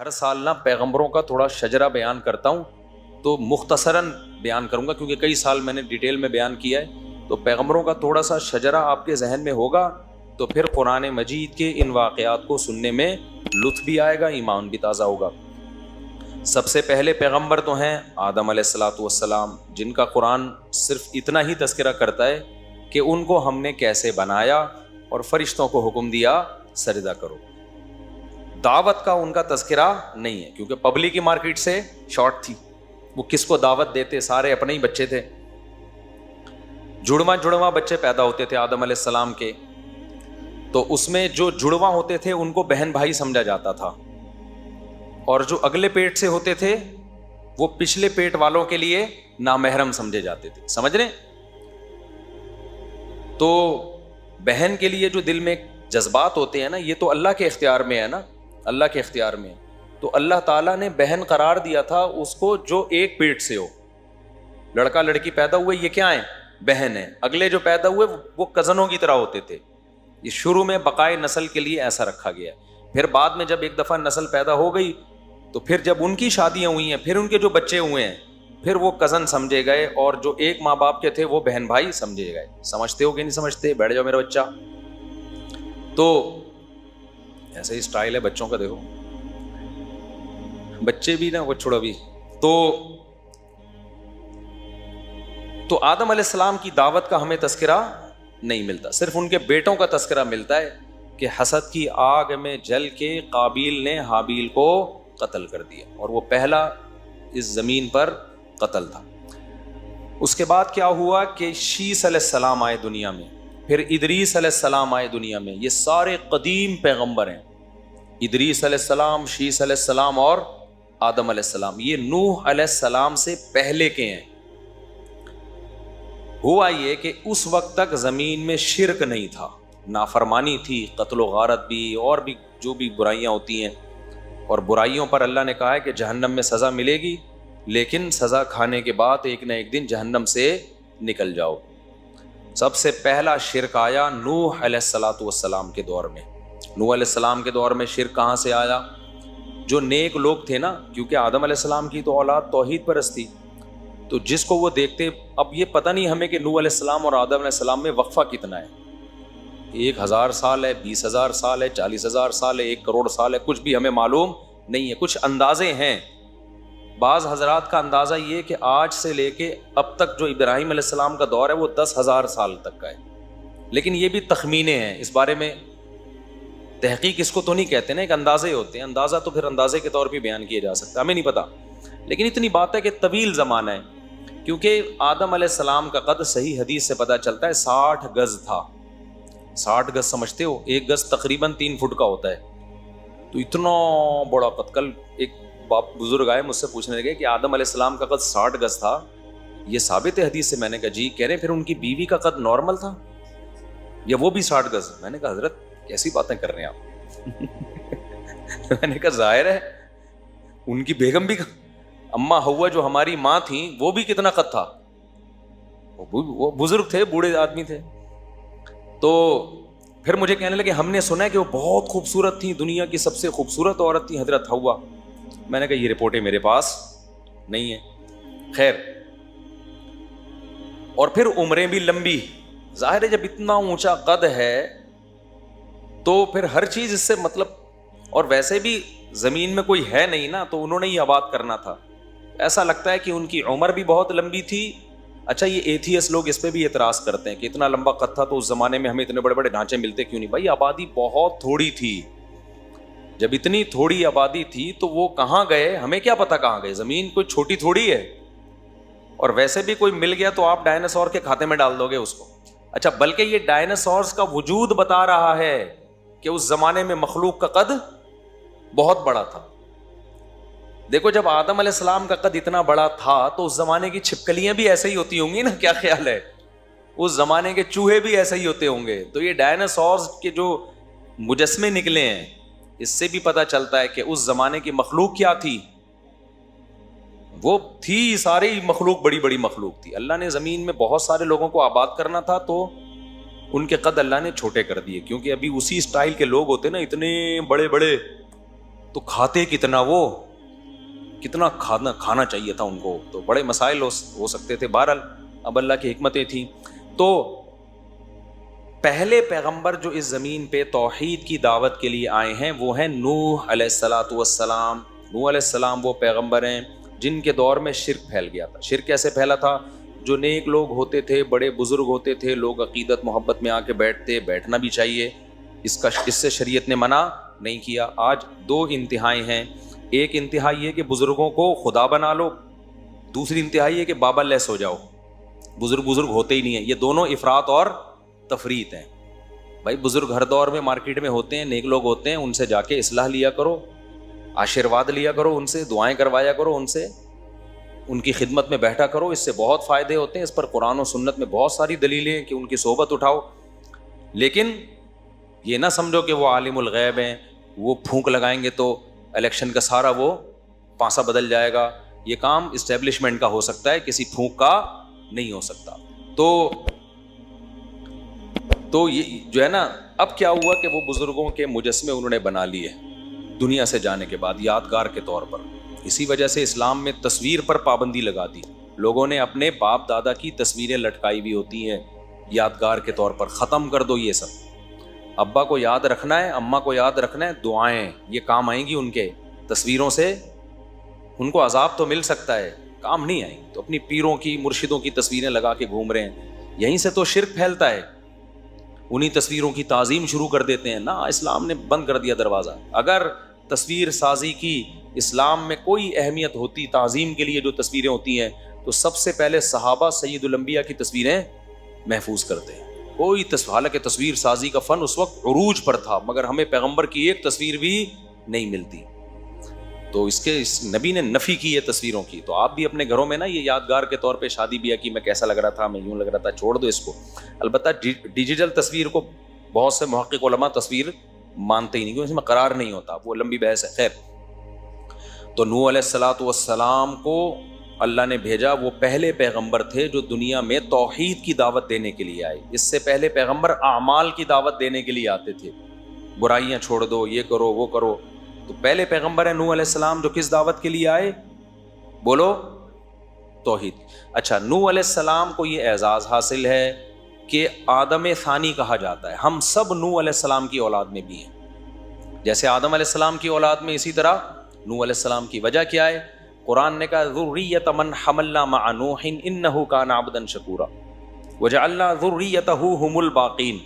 ہر سال نا پیغمبروں کا تھوڑا شجرہ بیان کرتا ہوں تو مختصراً بیان کروں گا کیونکہ کئی سال میں نے ڈیٹیل میں بیان کیا ہے. تو پیغمبروں کا تھوڑا سا شجرہ آپ کے ذہن میں ہوگا تو پھر قرآن مجید کے ان واقعات کو سننے میں لطف بھی آئے گا, ایمان بھی تازہ ہوگا. سب سے پہلے پیغمبر تو ہیں آدم علیہ الصلاۃ والسلام, جن کا قرآن صرف اتنا ہی تذکرہ کرتا ہے کہ ان کو ہم نے کیسے بنایا اور فرشتوں کو حکم دیا سجدہ کرو. دعوت کا ان کا تذکرہ نہیں ہے کیونکہ پبلک کی مارکیٹ سے شارٹ تھی, وہ کس کو دعوت دیتے, سارے اپنے ہی بچے تھے. جڑواں بچے پیدا ہوتے تھے آدم علیہ السلام کے, تو اس میں جو جڑواں ہوتے تھے ان کو بہن بھائی سمجھا جاتا تھا, اور جو اگلے پیٹ سے ہوتے تھے وہ پچھلے پیٹ والوں کے لیے نامحرم سمجھے جاتے تھے. سمجھ رہے؟ تو بہن کے لیے جو دل میں جذبات ہوتے ہیں نا, یہ تو اللہ کے اختیار میں ہے نا, اللہ کے اختیار میں. تو اللہ تعالیٰ نے بہن قرار دیا تھا اس کو جو ایک پیٹ سے ہو. لڑکا لڑکی پیدا ہوئے یہ کیا ہیں؟ بہن ہیں. اگلے جو پیدا ہوئے وہ کزنوں کی طرح ہوتے تھے. یہ شروع میں بقائے نسل کے لیے ایسا رکھا گیا. پھر بعد میں جب ایک دفعہ نسل پیدا ہو گئی تو پھر جب ان کی شادیاں ہوئی ہیں, پھر ان کے جو بچے ہوئے ہیں, پھر وہ کزن سمجھے گئے, اور جو ایک ماں باپ کے تھے وہ بہن بھائی سمجھے گئے. سمجھتے ہو کہ نہیں سمجھتے؟ بیٹھ جاؤ میرا بچہ. تو ایسے ہی سٹائل ہے بچوں کا, دیکھو بچے بھی نا وہ چھوڑو بھی. تو آدم علیہ السلام کی دعوت کا ہمیں تذکرہ نہیں ملتا, صرف ان کے بیٹوں کا تذکرہ ملتا ہے کہ حسد کی آگ میں جل کے قابیل نے حابیل کو قتل کر دیا, اور وہ پہلا اس زمین پر قتل تھا. اس کے بعد کیا ہوا کہ شیس علیہ السلام آئے دنیا میں, پھر ادریس علیہ السلام آئے دنیا میں. یہ سارے قدیم پیغمبر ہیں, ادریس علیہ السلام, شیس علیہ السلام اور آدم علیہ السلام. یہ نوح علیہ السلام سے پہلے کے ہیں. ہوا یہ کہ اس وقت تک زمین میں شرک نہیں تھا, نافرمانی تھی, قتل و غارت بھی, اور بھی جو بھی برائیاں ہوتی ہیں. اور برائیوں پر اللہ نے کہا ہے کہ جہنم میں سزا ملے گی, لیکن سزا کھانے کے بعد ایک نہ ایک دن جہنم سے نکل جاؤ. سب سے پہلا شرک آیا نوح علیہ الصلاۃ والسلام کے دور میں. نوح علیہ السلام کے دور میں شرک کہاں سے آیا؟ جو نیک لوگ تھے نا, کیونکہ آدم علیہ السلام کی تو اولاد توحید پرست تھی, تو جس کو وہ دیکھتے, اب یہ پتہ نہیں ہمیں کہ نوح علیہ السلام اور آدم علیہ السلام میں وقفہ کتنا ہے, 1000 سال ہے, 20,000 سال ہے, 40,000 سال ہے, 1 کروڑ سال ہے, کچھ بھی ہمیں معلوم نہیں ہے. کچھ اندازے ہیں. بعض حضرات کا اندازہ یہ کہ آج سے لے کے اب تک جو ابراہیم علیہ السلام کا دور ہے وہ 10,000 سال تک کا ہے, لیکن یہ بھی تخمینے ہیں. اس بارے میں تحقیق اس کو تو نہیں کہتے نا, ایک اندازے ہوتے ہیں. اندازہ تو پھر اندازے کے طور پہ بیان کیا جا سکتا ہے, ہمیں نہیں پتا, لیکن اتنی بات ہے کہ طویل زمانہ ہے. کیونکہ آدم علیہ السلام کا قد صحیح حدیث سے پتہ چلتا ہے 60 گز تھا. 60 گز سمجھتے ہو؟ 1 گز تقریباً 3 فٹ کا ہوتا ہے. تو اتنا بڑا قد. کل ایک باپ بزرگ آئے مجھ سے پوچھنے لگے کہ آدم علیہ السلام کا قد 60 گز تھا, یہ ثابت ہے حدیث سے؟ میں نے کہا جی. کہہ رہے پھر ان کی بیوی کا قد نارمل تھا یا وہ بھی 60 گز؟ میں نے کہا حضرت کیسی باتیں کر رہے ہیں آپ. میں نے کہا ظاہر ہے ان کی بیگم بھی, اماں ہوا جو ہماری ماں تھیں, وہ بھی کتنا قد تھا, وہ بزرگ تھے, بوڑھے آدمی تھے. تو پھر مجھے کہنے لگے ہم نے سنا ہے کہ وہ بہت خوبصورت تھیں, دنیا کی سب سے خوبصورت عورت تھی حضرت ہوا. میں نے کہا یہ رپورٹیں میرے پاس نہیں ہیں. خیر, اور پھر عمریں بھی لمبی. ظاہر ہے جب اتنا اونچا قد ہے تو پھر ہر چیز اس سے مطلب, اور ویسے بھی زمین میں کوئی ہے نہیں نا, تو انہوں نے یہ آباد کرنا تھا. ایسا لگتا ہے کہ ان کی عمر بھی بہت لمبی تھی. اچھا, یہ ایتھیس لوگ اس پہ بھی اعتراض کرتے ہیں کہ اتنا لمبا قد تھا تو اس زمانے میں ہمیں اتنے بڑے بڑے ڈھانچے ملتے کیوں نہیں؟ بھائی آبادی بہت تھوڑی تھی. جب اتنی تھوڑی آبادی تھی تو وہ کہاں گئے ہمیں کیا پتا کہاں گئے. زمین کوئی چھوٹی تھوڑی ہے, اور ویسے بھی کوئی مل گیا تو آپ ڈائناسور کے کھاتے میں ڈال دو گے اس کو. اچھا, بلکہ یہ ڈائناسورز کا وجود بتا رہا ہے کہ اس زمانے میں مخلوق کا قد بہت بڑا تھا. دیکھو جب آدم علیہ السلام کا قد اتنا بڑا تھا تو اس زمانے کی چھپکلیاں بھی ایسے ہی ہوتی ہوں گی نا, کیا خیال ہے؟ اس زمانے کے چوہے بھی ایسے ہی ہوتے ہوں گے. تو یہ ڈائناسورز کے جو مجسمے نکلے ہیں, اس سے بھی پتہ چلتا ہے کہ اس زمانے کی مخلوق کیا تھی. وہ تھی ساری مخلوق بڑی بڑی مخلوق تھی. اللہ نے زمین میں بہت سارے لوگوں کو آباد کرنا تھا تو ان کے قد اللہ نے چھوٹے کر دیے, کیونکہ ابھی اسی سٹائل کے لوگ ہوتے نا, اتنے بڑے بڑے, تو کھاتے کتنا وہ، کتنا کھانا چاہیے تھا ان کو، تو بڑے مسائل ہو سکتے تھے. بہرحال اب اللہ کی حکمتیں تھیں. تو پہلے پیغمبر جو اس زمین پہ توحید کی دعوت کے لیے آئے ہیں وہ ہیں نوح علیہ الصلاۃ والسلام. نوح علیہ السلام وہ پیغمبر ہیں جن کے دور میں شرک پھیل گیا تھا. شرک کیسے پھیلا تھا؟ جو نیک لوگ ہوتے تھے، بڑے بزرگ ہوتے تھے، لوگ عقیدت محبت میں آ کے بیٹھنا بھی چاہیے، اس سے شریعت نے منع نہیں کیا. آج دو انتہائی ہیں. ایک انتہا یہ کہ بزرگوں کو خدا بنا لو، دوسری انتہا یہ کہ بابا لیس ہو جاؤ، بزرگ ہوتے ہی نہیں ہیں. یہ دونوں افراط اور تفریط ہیں. بھائی بزرگ ہر دور میں مارکیٹ میں ہوتے ہیں، نیک لوگ ہوتے ہیں، ان سے جا کے اصلاح لیا کرو، آشیرواد لیا کرو، ان سے دعائیں کروایا کرو، ان سے ان کی خدمت میں بیٹھا کرو، اس سے بہت فائدے ہوتے ہیں. اس پر قرآن و سنت میں بہت ساری دلیلیں ہیں کہ ان کی صحبت اٹھاؤ. لیکن یہ نہ سمجھو کہ وہ عالم الغیب ہیں، وہ پھونک لگائیں گے تو الیکشن کا سارا وہ پانسا بدل جائے گا. یہ کام اسٹیبلشمنٹ کا ہو سکتا ہے، کسی پھونک کا نہیں ہو سکتا. تو یہ جو ہے نا، اب کیا ہوا کہ وہ بزرگوں کے مجسمے انہوں نے بنا لیے دنیا سے جانے کے بعد یادگار کے طور پر. اسی وجہ سے اسلام میں تصویر پر پابندی لگا دی. لوگوں نے اپنے باپ دادا کی تصویریں لٹکائی ہوئی ہوتی ہیں یادگار کے طور پر. ختم کر دو یہ سب. ابا کو یاد رکھنا ہے، اماں کو یاد رکھنا ہے، دعائیں یہ کام آئیں گی ان کے. تصویروں سے ان کو عذاب تو مل سکتا ہے، کام نہیں آئیں. تو اپنی پیروں کی، مرشدوں کی تصویریں لگا کے گھوم رہے ہیں. یہیں سے تو شرک پھیلتا ہے. انہی تصویروں کی تعظیم شروع کر دیتے ہیں. نہ، اسلام نے بند کر دیا دروازہ. اگر تصویر سازی کی اسلام میں کوئی اہمیت ہوتی تعظیم کے لیے جو تصویریں ہوتی ہیں، تو سب سے پہلے صحابہ سید الانبیاء کی تصویریں محفوظ کرتے ہیں. کوئی حالانکہ تصویر سازی کا فن اس وقت عروج پر تھا، مگر ہمیں پیغمبر کی ایک تصویر بھی نہیں ملتی. تو اس نبی نے نفی کی ہے تصویروں کی. تو آپ بھی اپنے گھروں میں نا یہ یادگار کے طور پہ شادی بیاہ کی، میں کیسا لگ رہا تھا، میں یوں لگ رہا تھا، چھوڑ دو اس کو. البتہ ڈیجیٹل تصویر کو بہت سے محقق علماء تصویر مانتے ہی نہیں، کیونکہ اس میں قرار نہیں ہوتا، وہ لمبی بحث ہے. خیر، تو نوح علیہ الصلاۃ والسلام کو اللہ نے بھیجا. وہ پہلے پیغمبر تھے جو دنیا میں توحید کی دعوت دینے کے لیے آئے. اس سے پہلے پیغمبر اعمال کی دعوت دینے کے لیے آتے تھے، برائیاں چھوڑ دو، یہ کرو وہ کرو. تو پہلے پیغمبر ہے نوح علیہ السلام جو کس دعوت کے لیے آئے؟ بولو، توحید. اچھا، نوح علیہ السلام کو یہ اعزاز حاصل ہے کہ آدم ثانی کہا جاتا ہے. ہم سب نوح علیہ السلام کی اولاد میں بھی ہیں. جیسے آدم علیہ السلام کی اولاد میں، اسی طرح نوح علیہ السلام کی. وجہ کیا ہے؟ قرآن نے کہا ذریۃ من حملنا مع نوح انہ کان عبدا شکورا وجعلنا ذریتہ هم الباقین.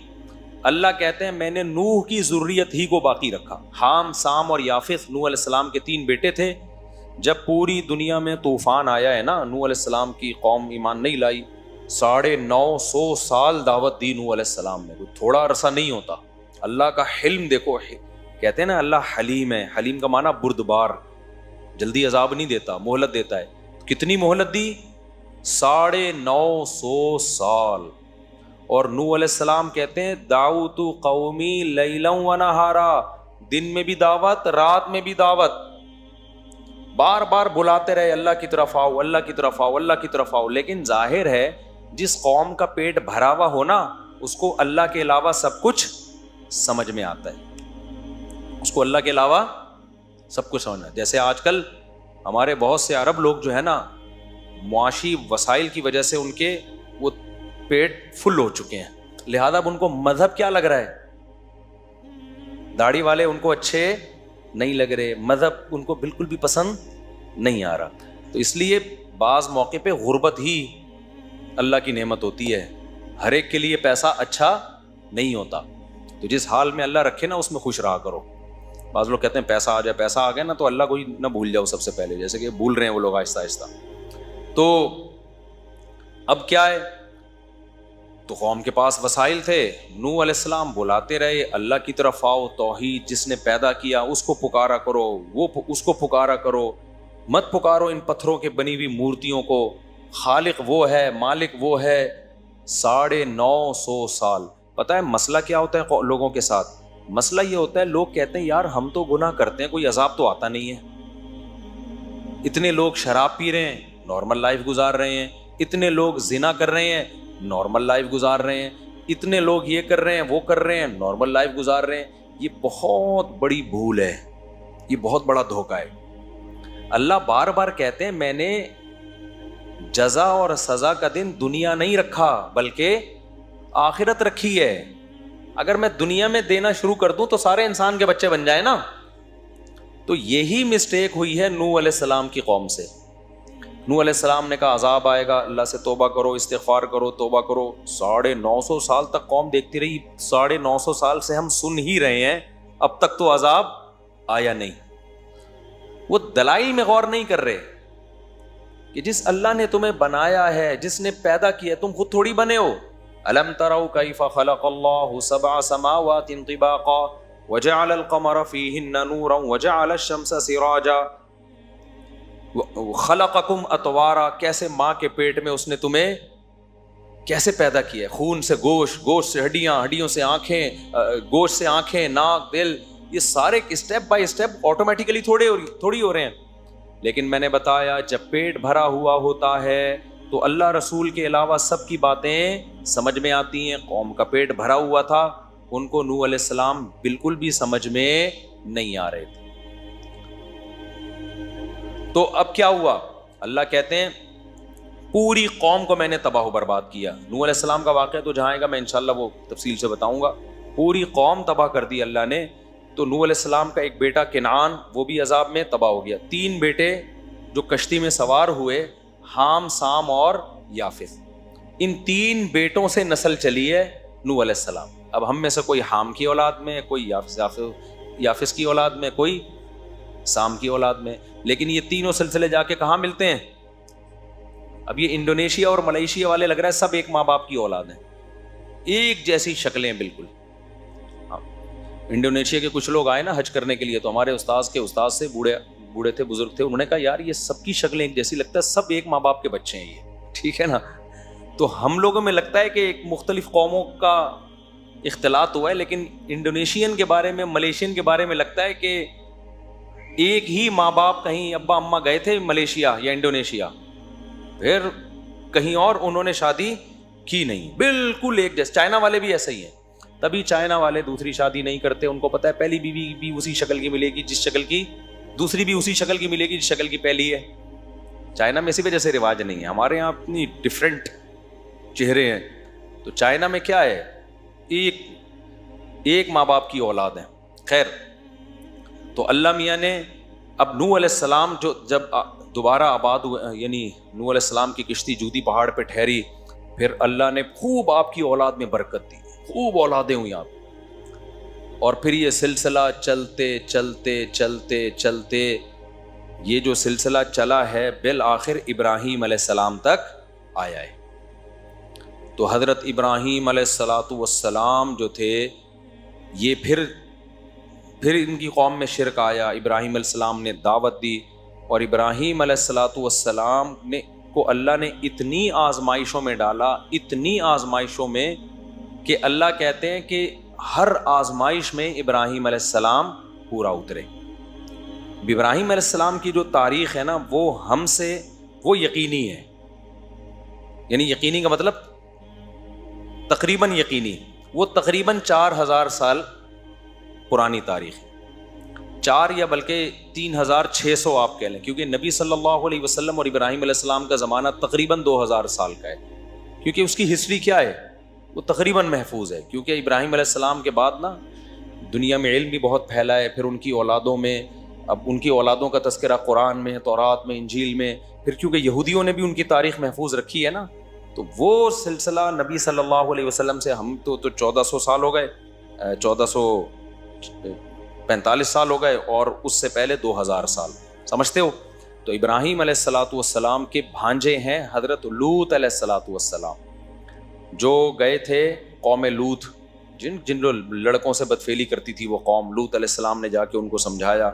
اللہ کہتے ہیں میں نے نوح کی ذریت ہی کو باقی رکھا. حام، سام اور یافث نوح علیہ السلام کے 3 بیٹے تھے. جب پوری دنیا میں طوفان آیا ہے نا، نوح علیہ السلام کی قوم ایمان نہیں لائی. 950 سال دعوت دی نوح علیہ السلام نے. تھوڑا عرصہ نہیں ہوتا. اللہ کا حلم دیکھو. کہتے ہیں نا اللہ حلیم ہے. حلیم کا معنی بردبار، جلدی عذاب نہیں دیتا، مہلت دیتا ہے. کتنی مہلت دی؟ 950 سال. اور نوح علیہ السلام کہتے ہیں دعوت قومی لیلا و نہارا، دن میں بھی دعوت، رات میں بھی دعوت. بار بار بلاتے رہے اللہ کی طرف آؤ، اللہ کی طرف آؤ، اللہ کی طرف آؤ. لیکن ظاہر ہے جس قوم کا پیٹ بھرا ہوا ہونا، اس کو اللہ کے علاوہ سب کچھ سمجھ میں آتا ہے. اس کو اللہ کے علاوہ سب کچھ سمجھنا. جیسے آج کل ہمارے بہت سے عرب لوگ جو ہے نا، معاشی وسائل کی وجہ سے ان کے وہ پیٹ فل ہو چکے ہیں، لہذا اب ان کو مذہب کیا لگ رہا ہے؟ داڑھی والے ان کو اچھے نہیں لگ رہے، مذہب ان کو بالکل بھی پسند نہیں آ رہا. تو اس لیے بعض موقع پہ غربت ہی اللہ کی نعمت ہوتی ہے. ہر ایک کے لیے پیسہ اچھا نہیں ہوتا. تو جس حال میں اللہ رکھے نا اس میں خوش رہا کرو. بعض لوگ کہتے ہیں پیسہ آ جائے، پیسہ آ گیا نا تو اللہ کو ہی نہ بھول جاؤ سب سے پہلے، جیسے کہ بھول رہے ہیں وہ لوگ آہستہ آہستہ. تو اب کیا ہے؟ تو قوم کے پاس وسائل تھے. نوح علیہ السلام بلاتے رہے اللہ کی طرف آؤ، توحید جس نے پیدا کیا اس کو پکارا کرو، وہ اس کو پکارا کرو، مت پکارو ان پتھروں کے بنی ہوئی مورتیوں کو. خالق وہ ہے، مالک وہ ہے. 950 سال. پتہ ہے مسئلہ کیا ہوتا ہے لوگوں کے ساتھ؟ مسئلہ یہ ہوتا ہے لوگ کہتے ہیں یار ہم تو گناہ کرتے ہیں، کوئی عذاب تو آتا نہیں ہے. اتنے لوگ شراب پی رہے ہیں، نارمل لائف گزار رہے ہیں. اتنے لوگ زنا کر رہے ہیں، نارمل لائف گزار رہے ہیں. اتنے لوگ یہ کر رہے ہیں، وہ کر رہے ہیں، نارمل لائف گزار رہے ہیں. یہ بہت بڑی بھول ہے. یہ بہت بڑا دھوکہ ہے. اللہ بار بار کہتے ہیں میں نے جزا اور سزا کا دن دنیا نہیں رکھا بلکہ آخرت رکھی ہے. اگر میں دنیا میں دینا شروع کر دوں تو سارے انسان کے بچے بن جائیں نا. تو یہی مسٹیک ہوئی ہے نوح علیہ السلام کی قوم سے. نوح علیہ السلام نے کہا عذاب آئے گا, اللہ سے توبہ کرو, استغفار کرو, توبہ کرو. 950 سال تک قوم دیکھتی رہی. 950 سال سے ہم سن ہی رہے ہیں, اب تک تو عذاب آیا نہیں. وہ دلائل میں غور نہیں کر رہے کہ جس اللہ نے تمہیں بنایا ہے, جس نے پیدا کیا, تم خود تھوڑی بنے ہو. الم تروا کیف خلق اللہ 7 سماوات طباقا وجعل القمر فیہن نورا وجعل الشمس سراجا خلقکم اطوارا. کیسے ماں کے پیٹ میں اس نے تمہیں کیسے پیدا کیا, خون سے گوشت, گوشت سے ہڈیاں, ہڈیوں سے آنکھیں, گوشت سے آنکھیں, ناک, دل. یہ سارے اسٹیپ بائی اسٹیپ آٹومیٹیکلی تھوڑی ہو رہے ہیں. لیکن میں نے بتایا جب پیٹ بھرا ہوا ہوتا ہے تو اللہ رسول کے علاوہ سب کی باتیں سمجھ میں آتی ہیں. قوم کا پیٹ بھرا ہوا تھا, ان کو نوح علیہ السلام بالکل بھی سمجھ میں نہیں آ رہے تھے. تو اب کیا ہوا؟ اللہ کہتے ہیں پوری قوم کو میں نے تباہ و برباد کیا. نوح علیہ السلام کا واقعہ تو جہاں آئے گا میں انشاءاللہ وہ تفصیل سے بتاؤں گا. پوری قوم تباہ کر دی اللہ نے. تو نوح علیہ السلام کا ایک بیٹا کنعان وہ بھی عذاب میں تباہ ہو گیا. 3 بیٹے جو کشتی میں سوار ہوئے, حام, سام اور یافس. ان 3 بیٹوں سے نسل چلی ہے نوح علیہ السلام. اب ہم میں سے کوئی حام کی اولاد میں, کوئی یافس کی اولاد میں, کوئی سام کی اولاد میں. لیکن یہ تینوں سلسلے جا کے کہاں ملتے ہیں؟ اب یہ انڈونیشیا اور ملیشیا والے لگ رہا ہے سب ایک ماں باپ کی اولاد ہیں, ایک جیسی شکلیں بالکل. انڈونیشیا کے کچھ لوگ آئے نا حج کرنے کے لیے, تو ہمارے استاد سے بوڑھے تھے, بزرگ تھے, انہوں نے کہا یار یہ سب کی شکلیں ایک جیسی, لگتا ہے سب ایک ماں باپ کے بچے ہیں یہ, ٹھیک ہے نا. تو ہم لوگوں میں لگتا ہے کہ ایک مختلف قوموں کا اختلاط ہوا ہے, لیکن انڈونیشین کے بارے میں, ملیشین کے بارے میں لگتا ہے کہ ایک ہی ماں باپ, کہیں ابا اماں گئے تھے ملیشیا یا انڈونیشیا, پھر کہیں اور انہوں نے شادی کی نہیں, بالکل ایک جیسے. چائنا والے بھی ایسا ہی ہیں, تبھی چائنا والے دوسری شادی نہیں کرتے. ان کو پتہ ہے پہلی بیوی بھی اسی شکل کی ملے گی جس شکل کی دوسری بھی اسی شکل کی ملے گی جس شکل کی پہلی ہے. چائنا میں اسی وجہ سے رواج نہیں ہے. ہمارے یہاں اتنی ڈفرینٹ چہرے ہیں. تو چائنا میں کیا ہے, ایک ماں باپ کی اولاد ہیں. خیر, تو اللہ میاں نے اب نوح علیہ السلام جو جب دوبارہ آباد ہوئے, یعنی نوح علیہ السلام کی کشتی جودی پہاڑ پہ ٹھہری, پھر اللہ نے خوب آپ کی اولاد میں برکت دی, خوب اولادیں ہوئی آپ. اور پھر یہ سلسلہ چلتے چلتے چلتے چلتے یہ جو سلسلہ چلا ہے بالآخر ابراہیم علیہ السلام تک آیا ہے. تو حضرت ابراہیم علیہ السلام جو تھے یہ پھر ان کی قوم میں شرک آیا. ابراہیم علیہ السلام نے دعوت دی, اور ابراہیم علیہ السلام کو اللہ نے اتنی آزمائشوں میں ڈالا, اتنی آزمائشوں میں کہ اللہ کہتے ہیں کہ ہر آزمائش میں ابراہیم علیہ السلام پورا اترے. ابراہیم علیہ السلام کی جو تاریخ ہے نا وہ ہم سے وہ یقینی ہے. یعنی یقینی کا مطلب تقریباً یقینی, وہ تقریباً 4000 سال پرانی تاریخ ہے, 4 یا بلکہ 3600 آپ کہہ لیں, کیونکہ نبی صلی اللہ علیہ وسلم اور ابراہیم علیہ السلام کا زمانہ تقریباً 2000 سال کا ہے. کیونکہ اس کی ہسٹری کیا ہے وہ تقریباً محفوظ ہے, کیونکہ ابراہیم علیہ السلام کے بعد نا دنیا میں علم بھی بہت پھیلا ہے. پھر ان کی اولادوں میں, اب ان کی اولادوں کا تذکرہ قرآن میں, تورات میں, انجیل میں, پھر کیونکہ یہودیوں نے بھی ان کی تاریخ محفوظ رکھی ہے نا, تو وہ سلسلہ نبی صلی اللہ علیہ وسلم سے ہم تو 1400 سال ہو گئے, 1445 سال ہو گئے, اور اس سے پہلے 2000 سال, سمجھتے ہو. تو ابراہیم علیہ السلام کے بھانجے ہیں حضرت لوط علیہ السلام, جو گئے تھے قوم لوط, جن لڑکوں سے بدفعلی کرتی تھی وہ قوم. لوط علیہ السلام نے جا کے ان کو سمجھایا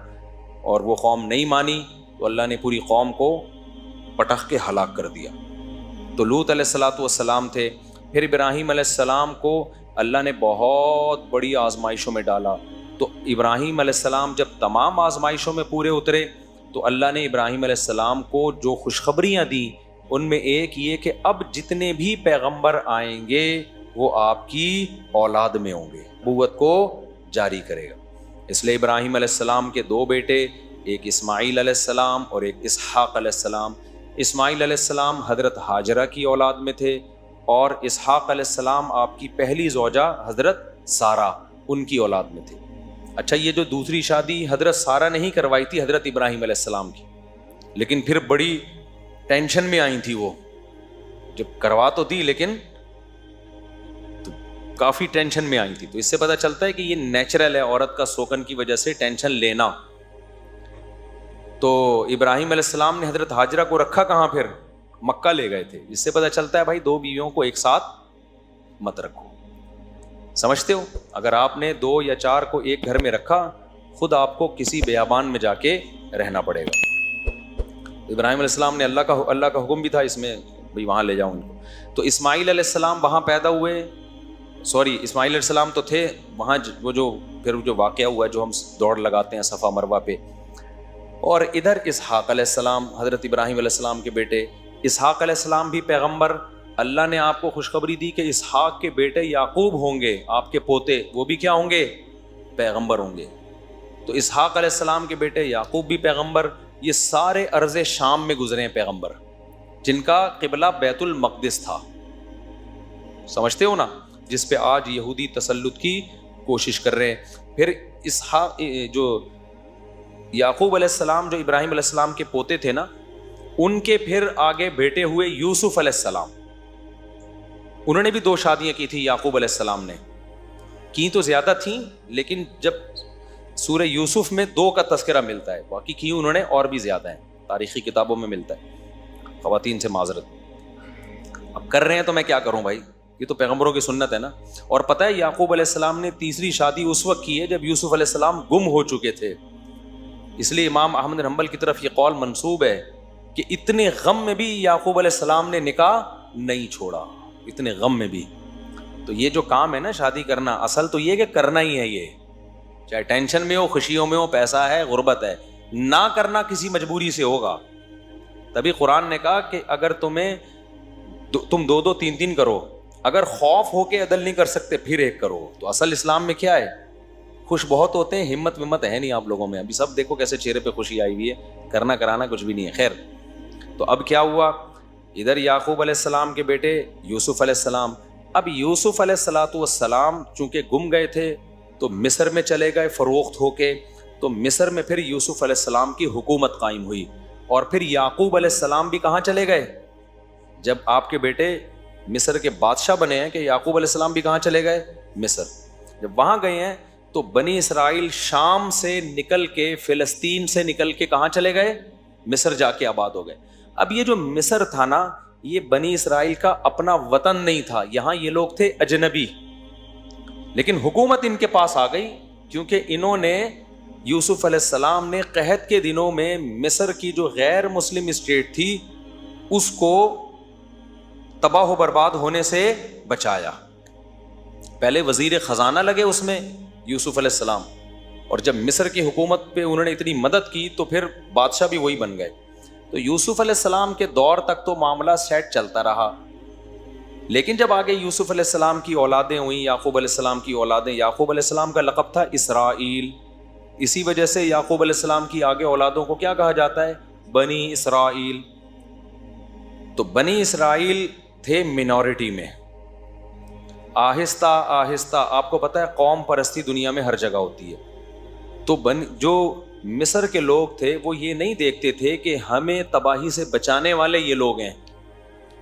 اور وہ قوم نہیں مانی, تو اللہ نے پوری قوم کو پٹخ کے ہلاک کر دیا. تو لوط علیہ السلام تھے. پھر ابراہیم علیہ السلام کو اللہ نے بہت بڑی آزمائشوں میں ڈالا. تو ابراہیم علیہ السلام جب تمام آزمائشوں میں پورے اترے تو اللہ نے ابراہیم علیہ السلام کو جو خوشخبریاں دیں ان میں ایک یہ کہ اب جتنے بھی پیغمبر آئیں گے وہ آپ کی اولاد میں ہوں گے, نبوت کو جاری کرے گا. اس لیے ابراہیم علیہ السلام کے دو بیٹے، ایک اسماعیل علیہ السلام اور ایک اسحاق علیہ السلام۔ اسماعیل علیہ السلام حضرت ہاجرہ کی اولاد میں تھے، اور اسحاق علیہ السلام آپ کی پہلی زوجہ حضرت سارہ ان کی اولاد میں تھے۔ اچھا، یہ جو دوسری شادی حضرت سارہ نے ہی کروائی تھی حضرت ابراہیم علیہ السلام کی، لیکن پھر بڑی ٹینشن میں آئی تھی، وہ جب کروا تو دی لیکن کافی ٹینشن میں آئی تھی۔ تو اس سے پتہ چلتا ہے کہ یہ نیچرل ہے عورت کا سوکن کی وجہ سے ٹینشن لینا۔ تو ابراہیم علیہ السلام نے حضرت ہاجرہ کو رکھا کہاں؟ پھر مکہ لے گئے تھے۔ اس سے پتہ چلتا ہے بھائی دو بیویوں کو ایک ساتھ مت رکھو۔ سمجھتے ہو؟ اگر آپ نے 2 یا 4 کو ایک گھر میں رکھا، خود آپ کو کسی بیابان میں جا کے رہنا پڑے گا۔ ابراہیم علیہ السلام نے اللہ کا حکم بھی تھا اس میں، بھائی وہاں لے جاؤ ان کو۔ تو اسماعیل علیہ السلام وہاں پیدا ہوئے، اسماعیل علیہ السلام تو تھے وہاں، وہ جو پھر جو واقعہ ہوا جو ہم دوڑ لگاتے ہیں صفا مروہ پہ۔ اور ادھر اسحاق علیہ السلام حضرت ابراہیم علیہ السلام کے بیٹے، اسحاق علیہ السلام بھی پیغمبر۔ اللہ نے آپ کو خوشخبری دی کہ اسحاق کے بیٹے یعقوب ہوں گے، آپ کے پوتے، وہ بھی کیا ہوں گے؟ پیغمبر ہوں گے۔ تو اسحاق علیہ السلام کے بیٹے یعقوب بھی پیغمبر۔ یہ سارے ارض شام میں گزرے ہیں پیغمبر، جن کا قبلہ بیت المقدس تھا۔ سمجھتے ہو نا؟ جس پہ آج یہودی تسلط کی کوشش کر رہے ہیں۔ پھر اسحاق جو یعقوب علیہ السلام جو ابراہیم علیہ السلام کے پوتے تھے نا، ان کے پھر آگے بیٹے ہوئے یوسف علیہ السلام۔ انہوں نے بھی 2 شادیاں کی تھی یعقوب علیہ السلام نے، کی تو زیادہ تھیں، لیکن جب سورہ یوسف میں 2 کا تذکرہ ملتا ہے، باقی کی انہوں نے اور بھی زیادہ ہیں، تاریخی کتابوں میں ملتا ہے۔ خواتین سے معذرت، اب کر رہے ہیں تو میں کیا کروں بھائی، یہ تو پیغمبروں کی سنت ہے نا۔ اور پتہ ہے یعقوب علیہ السلام نے تیسری شادی اس وقت کی ہے جب یوسف علیہ السلام گم ہو چکے تھے۔ اس لیے امام احمد بن حنبل کی طرف یہ قول منسوب ہے کہ اتنے غم میں بھی یعقوب علیہ السلام نے نکاح نہیں چھوڑا، اتنے غم میں بھی۔ تو یہ جو کام ہے نا شادی کرنا، اصل تو یہ کہ کرنا ہی ہے، یہ چاہے ٹینشن میں ہو، خوشیوں میں ہو، پیسہ ہے، غربت ہے، نہ کرنا کسی مجبوری سے ہوگا۔ تبھی قرآن نے کہا کہ اگر تم 2 3 کرو، اگر خوف ہو کے عدل نہیں کر سکتے پھر 1 کرو۔ تو اصل اسلام میں کیا ہے؟ خوش بہت ہوتے ہیں، ہمت ہے نہیں آپ لوگوں میں۔ ابھی سب دیکھو کیسے چہرے پہ خوشی آئی ہوئی ہے، کرنا کرانا کچھ بھی نہیں ہے۔ خیر، تو اب کیا ہوا؟ ادھر یعقوب علیہ السلام کے بیٹے یوسف علیہ السلام۔ اب یوسف علیہ السلام چونکہ گم گئے تھے تو مصر میں چلے گئے فروخت ہو کے، تو مصر میں پھر یوسف علیہ السلام کی حکومت قائم ہوئی۔ اور پھر یعقوب علیہ السلام بھی کہاں چلے گئے؟ جب آپ کے بیٹے مصر کے بادشاہ بنے ہیں کہ یعقوب علیہ السلام بھی کہاں چلے گئے؟ مصر۔ جب وہاں گئے ہیں تو بنی اسرائیل شام سے نکل کے، فلسطین سے نکل کے کہاں چلے گئے؟ مصر جا کے آباد ہو گئے۔ اب یہ جو مصر تھا نا، یہ بنی اسرائیل کا اپنا وطن نہیں تھا، یہاں یہ لوگ تھے اجنبی، لیکن حکومت ان کے پاس آ گئی کیونکہ انہوں نے، یوسف علیہ السلام نے قحط کے دنوں میں مصر کی جو غیر مسلم اسٹیٹ تھی اس کو تباہ و برباد ہونے سے بچایا۔ پہلے وزیر خزانہ لگے اس میں یوسف علیہ السلام، اور جب مصر کی حکومت پہ انہوں نے اتنی مدد کی تو پھر بادشاہ بھی وہی بن گئے۔ تو یوسف علیہ السلام کے دور تک تو معاملہ سیٹ چلتا رہا، لیکن جب آگے یوسف علیہ السلام کی اولادیں ہوئیں، یعقوب علیہ السلام کی اولادیں، یعقوب علیہ السلام کا لقب تھا اسرائیل، اسی وجہ سے یعقوب علیہ السلام کی آگے اولادوں کو کیا کہا جاتا ہے؟ بنی اسرائیل۔ تو بنی اسرائیل تھے منورٹی میں۔ آہستہ آہستہ، آپ کو پتہ ہے قوم پرستی دنیا میں ہر جگہ ہوتی ہے، تو جو مصر کے لوگ تھے وہ یہ نہیں دیکھتے تھے کہ ہمیں تباہی سے بچانے والے یہ لوگ ہیں،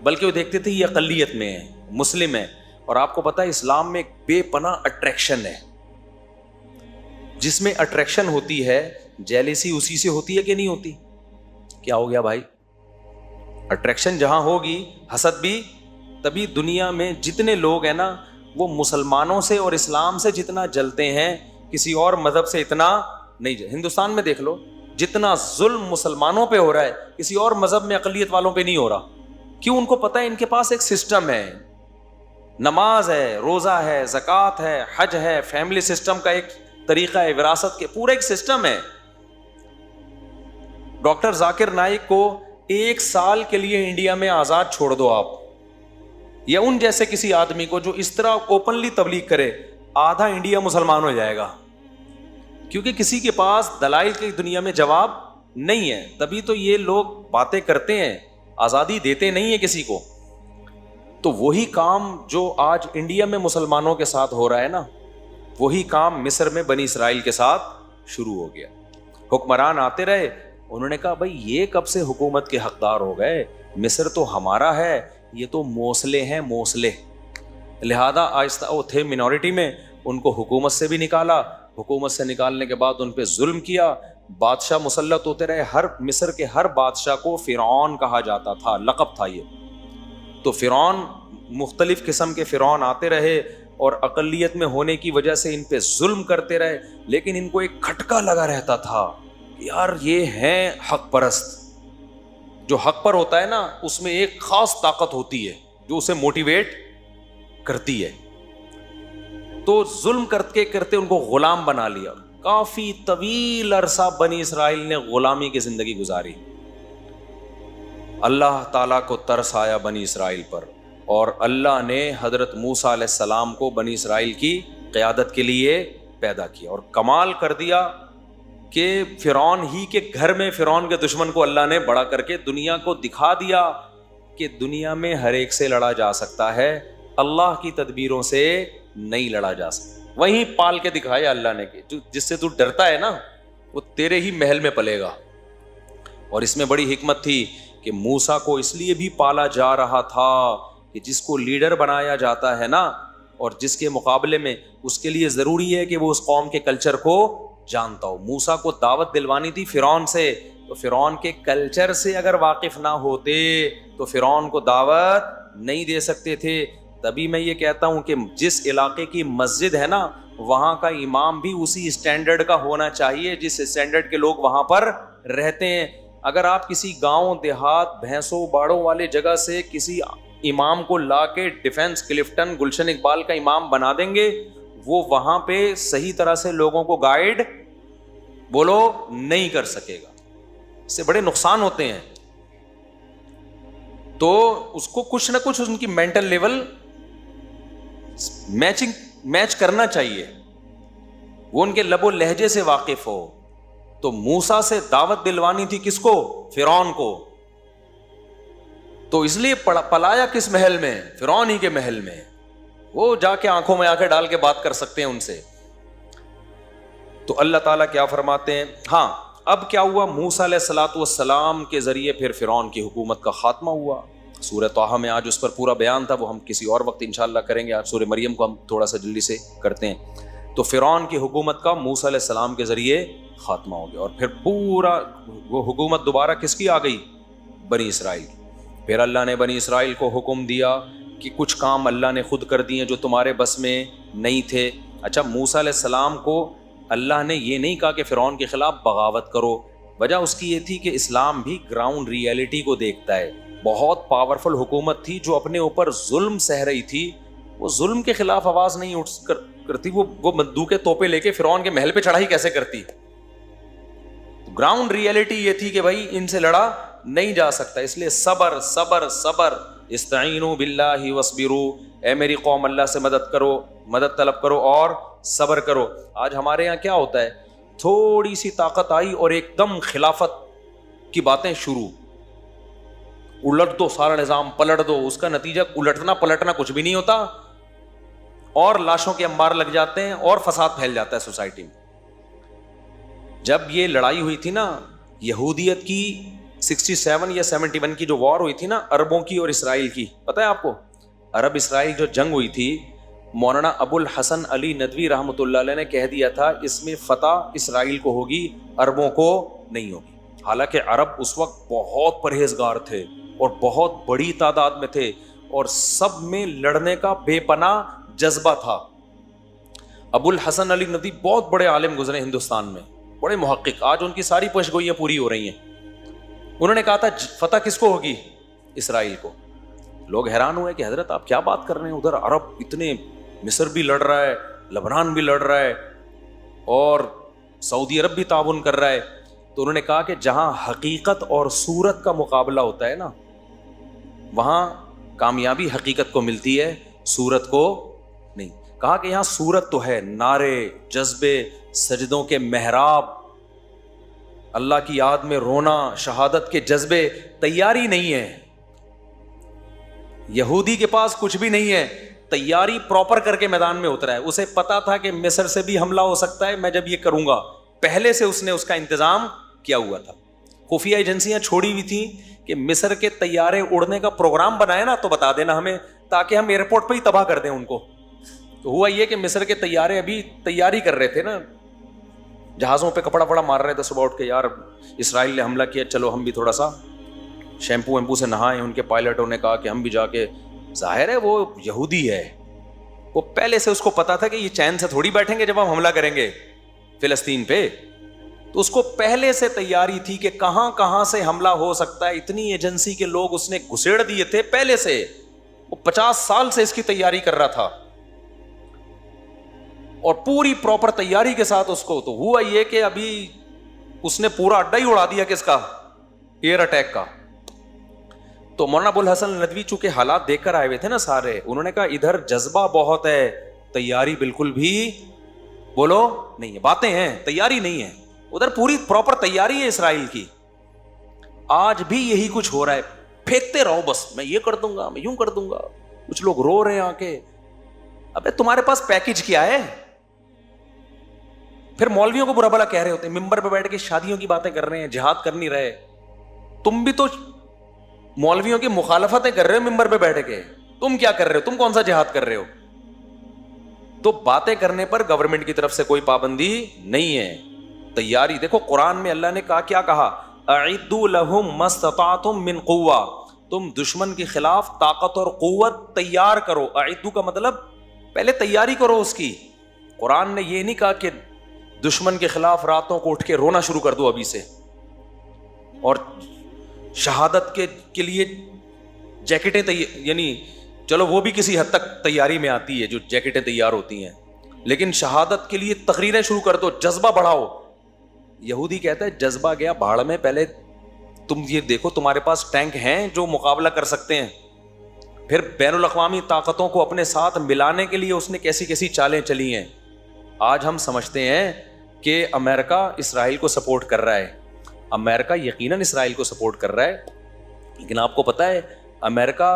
بلکہ وہ دیکھتے تھے یہ اقلیت میں ہیں، مسلم ہیں۔ اور آپ کو پتہ ہے اسلام میں ایک بے پناہ اٹریکشن ہے، جس میں اٹریکشن ہوتی ہے جیلیسی اسی سے ہوتی ہے کہ نہیں ہوتی؟ کیا ہو گیا بھائی؟ اٹریکشن جہاں ہوگی حسد بھی، تبھی دنیا میں جتنے لوگ ہیں نا وہ مسلمانوں سے اور اسلام سے جتنا جلتے ہیں کسی اور مذہب سے اتنا نہیں۔ ہندوستان میں دیکھ لو، جتنا ظلم مسلمانوں پہ ہو رہا ہے کسی اور مذہب میں اقلیت والوں پہ نہیں ہو رہا۔ کیوں؟ ان کو پتہ ہے ان کے پاس ایک سسٹم ہے، نماز ہے، روزہ ہے، زکوٰۃ ہے، حج ہے، فیملی سسٹم کا ایک طریقہ ہے، وراثت کے پورا ایک سسٹم ہے۔ ڈاکٹر ذاکر نائک کو 1 سال کے لیے انڈیا میں آزاد چھوڑ دو آپ، یا ان جیسے کسی آدمی کو جو اس طرح اوپنلی تبلیغ کرے، آدھا انڈیا مسلمان ہو جائے گا۔ کیونکہ کسی کے پاس دلائل کی دنیا میں جواب نہیں ہے، تبھی تو یہ لوگ باتیں کرتے ہیں، آزادی دیتے نہیں ہیں کسی کو۔ تو وہی کام جو آج انڈیا میں مسلمانوں کے ساتھ ہو رہا ہے نا، وہی کام مصر میں بنی اسرائیل کے ساتھ شروع ہو گیا۔ حکمران آتے رہے، انہوں نے کہا بھائی یہ کب سے حکومت کے حقدار ہو گئے، مصر تو ہمارا ہے، یہ تو موصلے ہیں، موصلے۔ لہذا آہستہ وہ تھے منورٹی میں، ان کو حکومت سے بھی نکالا، حکومت سے نکالنے کے بعد ان پہ ظلم کیا، بادشاہ مسلط ہوتے رہے۔ ہر مصر کے ہر بادشاہ کو فرعون کہا جاتا تھا، لقب تھا یہ۔ تو فرعون، مختلف قسم کے فرعون آتے رہے اور اقلیت میں ہونے کی وجہ سے ان پہ ظلم کرتے رہے، لیکن ان کو ایک کھٹکا لگا رہتا تھا کہ یار یہ ہیں حق پرست۔ جو حق پر ہوتا ہے نا، اس میں ایک خاص طاقت ہوتی ہے جو اسے موٹیویٹ کرتی ہے۔ تو ظلم کرتے کرتے ان کو غلام بنا لیا۔ کافی طویل عرصہ بنی اسرائیل نے غلامی کی زندگی گزاری۔ اللہ تعالیٰ کو ترس آیا بنی اسرائیل پر، اور اللہ نے حضرت موسیٰ علیہ السلام کو بنی اسرائیل کی قیادت کے لیے پیدا کیا، اور کمال کر دیا کہ فرعون ہی کے گھر میں فرعون کے دشمن کو اللہ نے بڑا کر کے دنیا کو دکھا دیا کہ دنیا میں ہر ایک سے لڑا جا سکتا ہے، اللہ کی تدبیروں سے نہیں لڑا جا سکتا۔ وہیں پال کے دکھایا اللہ نے کہ جس سے تو ڈرتا ہے نا، وہ تیرے ہی محل میں پلے گا۔ اور اس میں بڑی حکمت تھی کہ موسیٰ کو اس لیے بھی پالا جا رہا تھا کہ جس کو لیڈر بنایا جاتا ہے نا، اور جس کے مقابلے میں اس کے لیے ضروری ہے کہ وہ اس قوم کے کلچر کو جانتا ہو۔ موسیٰ کو دعوت دلوانی تھی فرعون سے، تو فرعون کے کلچر سے اگر واقف نہ ہوتے تو فرعون کو دعوت نہیں دے سکتے تھے۔ تبھی میں یہ کہتا ہوں کہ جس علاقے کی مسجد ہے نا، وہاں کا امام بھی اسی اسٹینڈرڈ کا ہونا چاہیے جس اسٹینڈرڈ کے لوگ وہاں پر رہتے ہیں۔ اگر آپ کسی گاؤں دیہات بھینسوں باڑوں والے جگہ سے کسی امام کو لا کے ڈیفنس کلفٹن گلشن اقبال کا امام بنا دیں گے، وہ وہاں پہ صحیح طرح سے لوگوں کو گائیڈ بولو نہیں کر سکے گا، اس سے بڑے نقصان ہوتے ہیں۔ تو اس کو کچھ نہ کچھ ان کی مینٹل لیول میچ کرنا چاہیے، وہ ان کے لب و لہجے سے واقف ہو۔ تو موسیٰ سے دعوت دلوانی تھی کس کو؟ فرعون کو۔ تو اس لیے پلایا کس محل میں؟ فرعون ہی کے محل میں۔ وہ جا کے آنکھوں میں آنکھیں ڈال کے بات کر سکتے ہیں ان سے۔ تو اللہ تعالیٰ کیا فرماتے ہیں؟ ہاں، اب کیا ہوا؟ موسیٰ علیہ السلام کے ذریعے پھر فرعون کی حکومت کا خاتمہ ہوا۔ سورہ طٰہٰ میں آج اس پر پورا بیان تھا، وہ ہم کسی اور وقت انشاءاللہ کریں گے۔ آج سورہ مریم کو ہم تھوڑا سا جلدی سے کرتے ہیں۔ تو فرعون کی حکومت کا موسیٰ علیہ السلام کے ذریعے خاتمہ ہو گیا، اور پھر پورا وہ حکومت دوبارہ کس کی آ گئی؟ بنی اسرائیل کی۔ پھر اللہ نے بنی اسرائیل کو حکم دیا کہ کچھ کام اللہ نے خود کر دیے جو تمہارے بس میں نہیں تھے۔ اچھا، موسیٰ علیہ السلام کو اللہ نے یہ نہیں کہا کہ فرعون کے خلاف بغاوت کرو، وجہ اس کی یہ تھی کہ اسلام بھی گراؤنڈ ریئلٹی کو دیکھتا ہے۔ بہت پاورفل حکومت تھی جو اپنے اوپر ظلم سہ رہی تھی، وہ ظلم کے خلاف آواز نہیں اٹھ کرتی، وہ بندوقیں توپیں لے کے فرعون کے محل پہ چڑھائی کیسے کرتی؟ گراؤنڈ ریئلٹی یہ تھی کہ بھائی ان سے لڑا نہیں جا سکتا، اس لیے صبر صبر صبر، استعینوا باللہ واصبروا، اے میری قوم اللہ سے مدد کرو، مدد طلب کرو اور صبر کرو۔ آج ہمارے یہاں کیا ہوتا ہے؟ تھوڑی سی طاقت آئی اور ایک دم خلافت کی باتیں شروع، الٹ دو سارا نظام، پلٹ دو، اس کا نتیجہ الٹنا پلٹنا کچھ بھی نہیں ہوتا، اور لاشوں کے انبار لگ جاتے ہیں اور فساد پھیل جاتا ہے سوسائٹی میں۔ جب یہ لڑائی ہوئی تھی نا یہودیت کی 67 یا 71 کی جو وار ہوئی تھی نا عربوں کی اور اسرائیل کی، پتہ ہے آپ کو؟ عرب اسرائیل جو جنگ ہوئی تھی، مولانا ابو الحسن علی ندوی رحمۃ اللہ علیہ نے کہہ دیا تھا اس میں فتح اسرائیل کو ہوگی، عربوں کو نہیں ہوگی۔ حالانکہ عرب اس وقت بہت پرہیزگار تھے اور بہت بڑی تعداد میں تھے، اور سب میں لڑنے کا بے پناہ جذبہ تھا۔ ابو الحسن علی ندوی بہت بڑے عالم گزرے ہندوستان میں، بڑے محقق، آج ان کی ساری پیشگوئیاں پوری ہو رہی ہیں۔ انہوں نے کہا تھا فتح کس کو ہوگی؟ اسرائیل کو۔ لوگ حیران ہوئے کہ حضرت آپ کیا بات کر رہے ہیں، ادھر عرب اتنے، مصر بھی لڑ رہا ہے، لبنان بھی لڑ رہا ہے، اور سعودی عرب بھی تعاون کر رہا ہے۔ تو انہوں نے کہا کہ جہاں حقیقت اور صورت کا مقابلہ ہوتا ہے نا، وہاں کامیابی حقیقت کو ملتی ہے، صورت کو نہیں۔ کہا کہ یہاں صورت تو ہے، نعرے، جذبے، سجدوں کے محراب، اللہ کی یاد میں رونا، شہادت کے جذبے، تیاری نہیں ہے. یہودی کے پاس کچھ بھی نہیں ہے، تیاری پراپر کر کے میدان میں اترا ہے. اسے پتا تھا کہ مصر سے بھی حملہ ہو سکتا ہے میں جب یہ کروں گا، پہلے سے اس نے اس کا انتظام کیا ہوا تھا. خفیہ ایجنسیاں چھوڑی ہوئی تھیں کہ مصر کے طیارے اڑنے کا پروگرام بنائے نا تو بتا دینا ہمیں، تاکہ ہم ایئرپورٹ پہ ہی تباہ کر دیں ان کو. تو ہوا یہ کہ مصر کے طیارے ابھی تیاری کر رہے تھے نا، جہازوں پہ کپڑا پڑا مار رہے تھے صبح اٹھ کے، یار اسرائیل نے حملہ کیا، چلو ہم بھی تھوڑا سا شیمپو ویمپو سے نہائیں. ان کے پائلٹوں نے کہا کہ ہم بھی جا کے، ظاہر ہے وہ یہودی ہے، وہ پہلے سے اس کو پتا تھا کہ یہ چین سے تھوڑی بیٹھیں گے جب ہم حملہ کریں گے فلسطین پہ. تو اس کو پہلے سے تیاری تھی کہ کہاں کہاں سے حملہ ہو سکتا ہے. اتنی ایجنسی کے لوگ اس نے گھسیڑ دیے تھے پہلے سے، وہ 50 سال سے اس کی تیاری کر رہا تھا اور پوری پراپر تیاری کے ساتھ اس کو. تو ہوا یہ کہ ابھی اس نے پورا اڈا ہی اڑا دیا کس کا، ایئر اٹیک کا. تو مولانا ابو الحسن ندوی چونکہ حالات دیکھ کر آئے ہوئے تھے نا سارے، انہوں نے کہا ادھر جذبہ بہت ہے، تیاری بالکل بھی بولو نہیں ہے، باتیں ہیں تیاری نہیں ہے. ادھر پوری پراپر تیاری ہے اسرائیل کی. آج بھی یہی کچھ ہو رہا ہے، پھینکتے رہو بس، میں یہ کر دوں گا، میں یوں کر دوں گا. کچھ لوگ رو رہے ہیں آ کے، ابے تمہارے پاس پیکج کیا ہے؟ پھر مولویوں کو برا بھلا کہہ رہے ہوتے ہیں، ممبر پہ بیٹھ کے شادیوں کی باتیں کر رہے ہیں، جہاد کر نہیں رہے. تم بھی تو مولویوں کی مخالفتیں کر رہے ہو ممبر پہ بیٹھ کے، تم کیا کر رہے ہو؟ تم کون سا جہاد کر رہے ہو؟ تو باتیں کرنے پر گورنمنٹ کی طرف سے کوئی پابندی نہیں ہے. تیاری دیکھو قرآن میں اللہ نے کہا، کیا کہا؟ اعدوا لهم ما استطعتم من قوہ، تم دشمن کے خلاف طاقت اور قوت تیار کرو. اعدوا کا مطلب پہلے تیاری کرو اس کی. قرآن نے یہ نہیں کہا کہ دشمن کے خلاف راتوں کو اٹھ کے رونا شروع کر دو ابھی سے، اور شہادت کے لیے جیکٹیں یعنی چلو وہ بھی کسی حد تک تیاری میں آتی ہے جو جیکٹیں تیار ہوتی ہیں، لیکن شہادت کے لیے تقریریں شروع کر دو، جذبہ بڑھاؤ. یہودی کہتا ہے جذبہ گیا بھاڑ میں، پہلے تم یہ دیکھو تمہارے پاس ٹینک ہیں جو مقابلہ کر سکتے ہیں. پھر بین الاقوامی طاقتوں کو اپنے ساتھ ملانے کے لیے اس نے کیسی کیسی چالیں چلی ہیں. آج ہم سمجھتے ہیں کہ امریکہ اسرائیل کو سپورٹ کر رہا ہے، امریکہ یقیناً اسرائیل کو سپورٹ کر رہا ہے، لیکن آپ کو پتا ہے امریکہ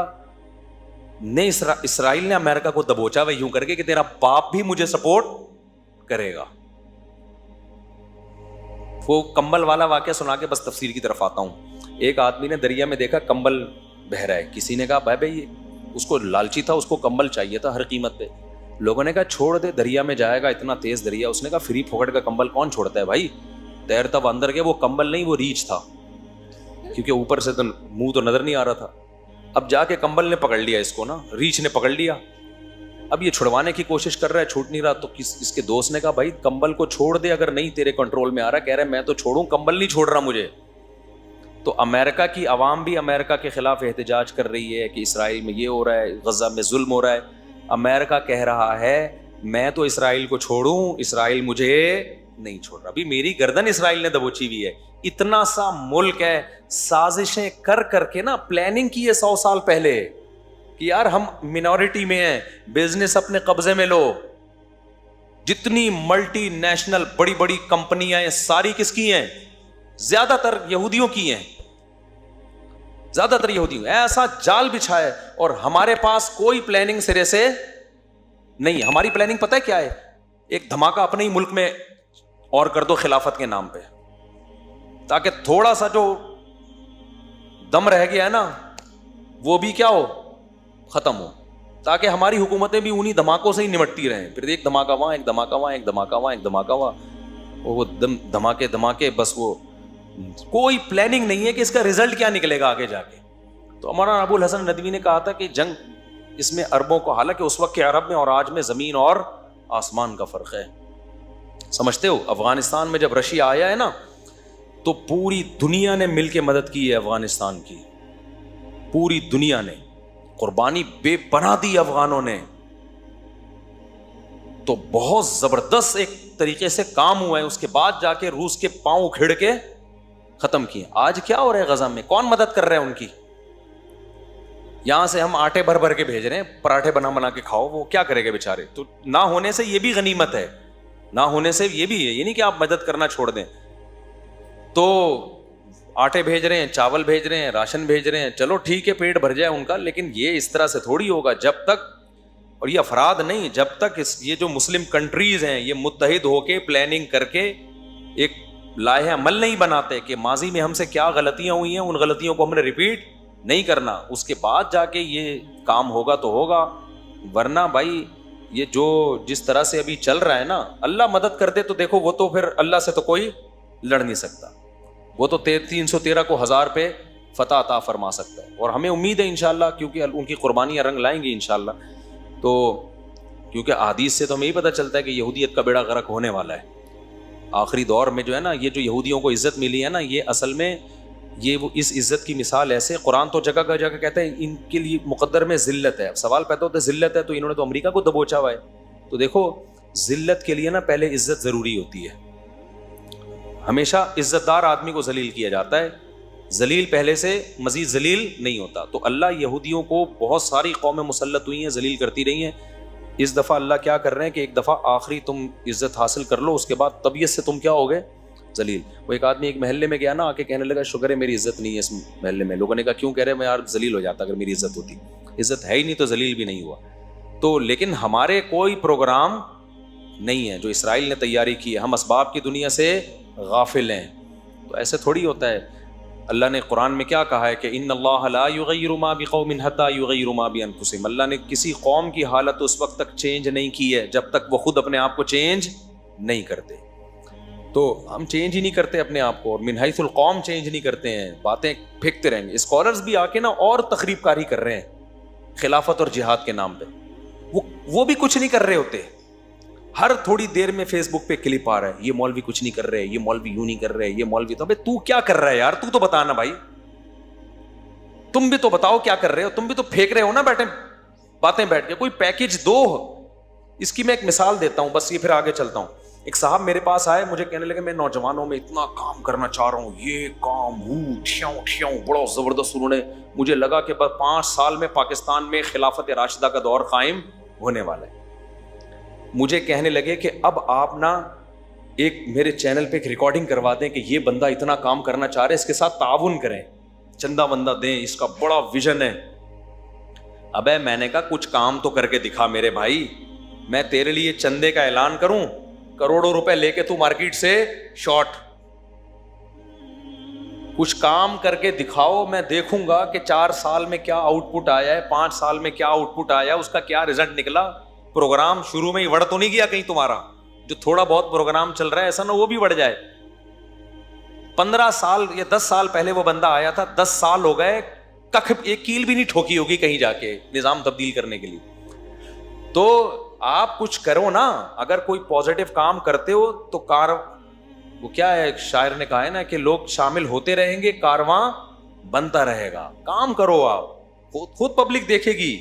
نے اسرائیل نے امریکہ کو دبوچا ہوئے یوں کر کے کہ تیرا باپ بھی مجھے سپورٹ کرے گا. وہ کمبل والا واقعہ سنا کے بس تفسیر کی طرف آتا ہوں. ایک آدمی نے دریا میں دیکھا کمبل بہہ رہا ہے، کسی نے کہا بھائی اس کو لالچی تھا، اس کو کمبل چاہیے تھا ہر قیمت پہ. لوگوں نے کہا چھوڑ دے، دریا میں جائے گا، اتنا تیز دریا. اس نے کہا فری پھوکٹ کا کمبل کون چھوڑتا ہے بھائی، تیرتا وہ اندر گیا. وہ کمبل نہیں، وہ ریچھ تھا، کیونکہ اوپر سے تو منہ تو نظر نہیں آ رہا تھا. اب جا کے کمبل نے پکڑ لیا اس کو نا، ریچھ نے پکڑ لیا. اب یہ چھڑوانے کی کوشش کر رہا ہے، چھوٹ نہیں رہا. تو اس کے دوست نے کہا بھائی کمبل کو چھوڑ دے، اگر نہیں تیرے کنٹرول میں آ رہا. کہہ رہا ہے میں تو چھوڑوں، کمبل نہیں چھوڑ رہا مجھے. تو امریکہ کی عوام بھی امریکہ کے خلاف احتجاج کر رہی ہے کہ اسرائیل میں یہ ہو رہا ہے، غزہ میں ظلم ہو رہا ہے. امریکہ کہہ رہا ہے میں تو اسرائیل کو چھوڑوں، اسرائیل مجھے نہیں چھوڑ رہا. ابھی میری گردن اسرائیل نے دبوچی ہوئی ہے. اتنا سا ملک ہے، سازشیں کر کر کے نا پلاننگ کی ہے 100 سال پہلے کہ یار ہم منورٹی میں ہیں، بزنس اپنے قبضے میں لو. جتنی ملٹی نیشنل بڑی بڑی کمپنیاں ہیں ساری کس کی ہیں؟ زیادہ تر یہودیوں کی ہیں، زیادہ تر یہودیوں. ایسا جال بچھا ہے اور ہمارے پاس کوئی پلاننگ سرے سے نہیں. ہماری پلاننگ پتہ ہے کیا ہے؟ ایک دھماکہ اپنے ہی ملک میں اور کر دو خلافت کے نام پہ، تاکہ تھوڑا سا جو دم رہ گیا ہے نا وہ بھی کیا ہو، ختم ہو، تاکہ ہماری حکومتیں بھی انہی دھماکوں سے ہی نمٹتی رہیں. پھر ایک دھماکہ وہاں، ایک دھماکہ وہاں، ایک دھماکہ وہاں، ایک دھماکہ وہاں، وہ دھماکے بس. وہ کوئی پلاننگ نہیں ہے کہ اس کا رزلٹ کیا نکلے گا آگے جا کے. تو مولانا ابو الحسن ندوی نے کہا تھا کہ جنگ اس میں اربوں کو، حالانکہ اس وقت کے عرب میں اور آج میں زمین اور آسمان کا فرق ہے. سمجھتے ہو افغانستان میں جب رشیا آیا ہے نا تو پوری دنیا نے مل کے مدد کی ہے افغانستان کی. پوری دنیا نے قربانی بے پناہ دی افغانوں نے. تو بہت زبردست ایک طریقے سے کام ہوا ہے. اس کے بعد جا کے روس کے پاؤں کھڑ کے ختم کیے. آج کیا ہو رہا ہے غزہ میں؟ کون مدد کر رہا ہے ان کی؟ یہاں سے ہم آٹے بھر بھر کے بھیج رہے ہیں، پراٹھے بنا بنا کے کھاؤ. وہ کیا کرے گا بیچارے؟ تو نہ ہونے سے یہ بھی غنیمت ہے نہ ہونے سے یہ بھی ہے، یہ نہیں کہ آپ مدد کرنا چھوڑ دیں. تو آٹے بھیج رہے ہیں، چاول بھیج رہے ہیں، راشن بھیج رہے ہیں، چلو ٹھیک ہے پیٹ بھر جائے ان کا، لیکن یہ اس طرح سے تھوڑی ہوگا جب تک، اور یہ افراد نہیں، جب تک یہ جو مسلم کنٹریز ہیں یہ متحد ہو کے پلاننگ کر کے ایک لائحہ عمل نہیں بناتے کہ ماضی میں ہم سے کیا غلطیاں ہوئی ہیں، ان غلطیوں کو ہم نے ریپیٹ نہیں کرنا، اس کے بعد جا کے یہ کام ہوگا تو ہوگا. ورنہ بھائی یہ جو جس طرح سے ابھی چل رہا ہے نا، اللہ مدد کر دے تو دیکھو وہ تو پھر اللہ سے تو کوئی لڑ نہیں سکتا، وہ تو 313 کو 1000 پہ فتح عطا فرما سکتا ہے. اور ہمیں امید ہے انشاءاللہ، کیونکہ ان کی قربانیاں رنگ لائیں گی انشاءاللہ. تو کیونکہ احادیث سے تو ہمیں یہی پتہ چلتا ہے کہ یہودیت کا بیڑا غرق ہونے والا ہے آخری دور میں. جو ہے نا یہ جو یہودیوں کو عزت ملی ہے نا، یہ اصل میں یہ وہ اس عزت کی مثال ایسے، قرآن تو جگہ کا جگہ کہتا ہے ان کے لیے مقدر میں ذلت ہے. اب سوال پیدا ہوتا ہے ذلت ہے تو انہوں نے تو امریکہ کو دبوچا ہوا ہے. تو دیکھو ذلت کے لیے نا پہلے عزت ضروری ہوتی ہے. ہمیشہ عزت دار آدمی کو ذلیل کیا جاتا ہے، ذلیل پہلے سے مزید ذلیل نہیں ہوتا. تو اللہ یہودیوں کو بہت ساری قومیں مسلط ہوئی ہیں، ذلیل کرتی رہی ہیں. اس دفعہ اللہ کیا کر رہے ہیں کہ ایک دفعہ آخری تم عزت حاصل کر لو، اس کے بعد طبیعت سے تم کیا ہو گئے؟ ذلیل. وہ ایک آدمی ایک محلے میں گیا نا، آ کے کہنے لگا شکر ہے میری عزت نہیں ہے اس محلے میں. لوگوں نے کہا کیوں؟ کہہ رہے میں یار ذلیل ہو جاتا اگر میری عزت ہوتی. عزت ہے ہی نہیں تو ذلیل بھی نہیں ہوا. تو لیکن ہمارے کوئی پروگرام نہیں ہے جو اسرائیل نے تیاری کی ہے، ہم اسباب کی دنیا سے غافل ہیں. تو ایسے تھوڑی ہوتا ہے. اللہ نے قرآن میں کیا کہا ہے کہ ان اللہ لا یغیر ما بقوم حتی یغیروا ما بانفسہم. اللہ نے کسی قوم کی حالت اس وقت تک چینج نہیں کی ہے جب تک وہ خود اپنے آپ کو چینج نہیں کرتے. تو ہم چینج ہی نہیں کرتے اپنے آپ کو، اور من حیث القوم چینج نہیں کرتے ہیں، باتیں پھینکتے رہیں گے. اسکالرز بھی آ کے نا اور تخریب کاری کر رہے ہیں خلافت اور جہاد کے نام پہ. وہ بھی کچھ نہیں کر رہے ہوتے. ہر تھوڑی دیر میں فیس بک پہ کلپ آ رہا ہے، یہ مولوی کچھ نہیں کر رہے، یہ مولوی یوں نہیں کر رہے، یہ مولوی تو. تو کیا کر رہا ہے یار؟ تو بتانا بھائی، تم بھی تو بتاؤ کیا کر رہے ہو. تم بھی تو پھینک رہے ہو نا بیٹھے باتیں بیٹھ کے. کوئی پیکج دو. اس کی میں ایک مثال دیتا ہوں بس، یہ پھر آگے چلتا ہوں. ایک صاحب میرے پاس آئے، مجھے کہنے لگے میں نوجوانوں میں اتنا کام کرنا چاہ رہا ہوں، یہ کام بڑا زبردست. انہوں نے مجھے لگا کہ بس 5 سال میں پاکستان میں خلافت راشدہ کا دور قائم ہونے والا ہے. مجھے کہنے لگے کہ اب آپ نا ایک میرے چینل پہ ایک ریکارڈنگ کروا دیں کہ یہ بندہ اتنا کام کرنا چاہ رہے، اس کے ساتھ تعاون کریں، چندہ بندہ دیں، اس کا بڑا ویژن ہے. ابے میں نے کہا کچھ کام تو کر کے دکھا میرے بھائی. میں تیرے لیے چندے کا اعلان کروں، کروڑوں روپے لے کے تو مارکیٹ سے شارٹ. کچھ کام کر کے دکھاؤ، میں دیکھوں گا کہ 4 سال میں کیا آؤٹ پٹ آیا ہے، 5 سال میں کیا آؤٹ پٹ آیا، اس کا کیا رزلٹ نکلا. پروگرام شروع میں ہی وڑ تو نہیں گیا کہیں تمہارا؟ جو تھوڑا بہت پروگرام چل رہا ہے ایسا نہ وہ بھی بڑھ جائے. 15 سال یا 10 سال پہلے وہ بندہ آیا تھا، 10 سال ہو گئے، کخ ایک کیل بھی نہیں ٹھوکی ہوگی کہیں جا کے نظام تبدیل کرنے کے لیے. تو آپ کچھ کرو نا. اگر کوئی پازیٹیو کام کرتے ہو تو وہ کیا ہے شاعر نے کہا ہے نا کہ لوگ شامل ہوتے رہیں گے، کارواں بنتا رہے گا. کام کرو آپ، خود پبلک دیکھے گی.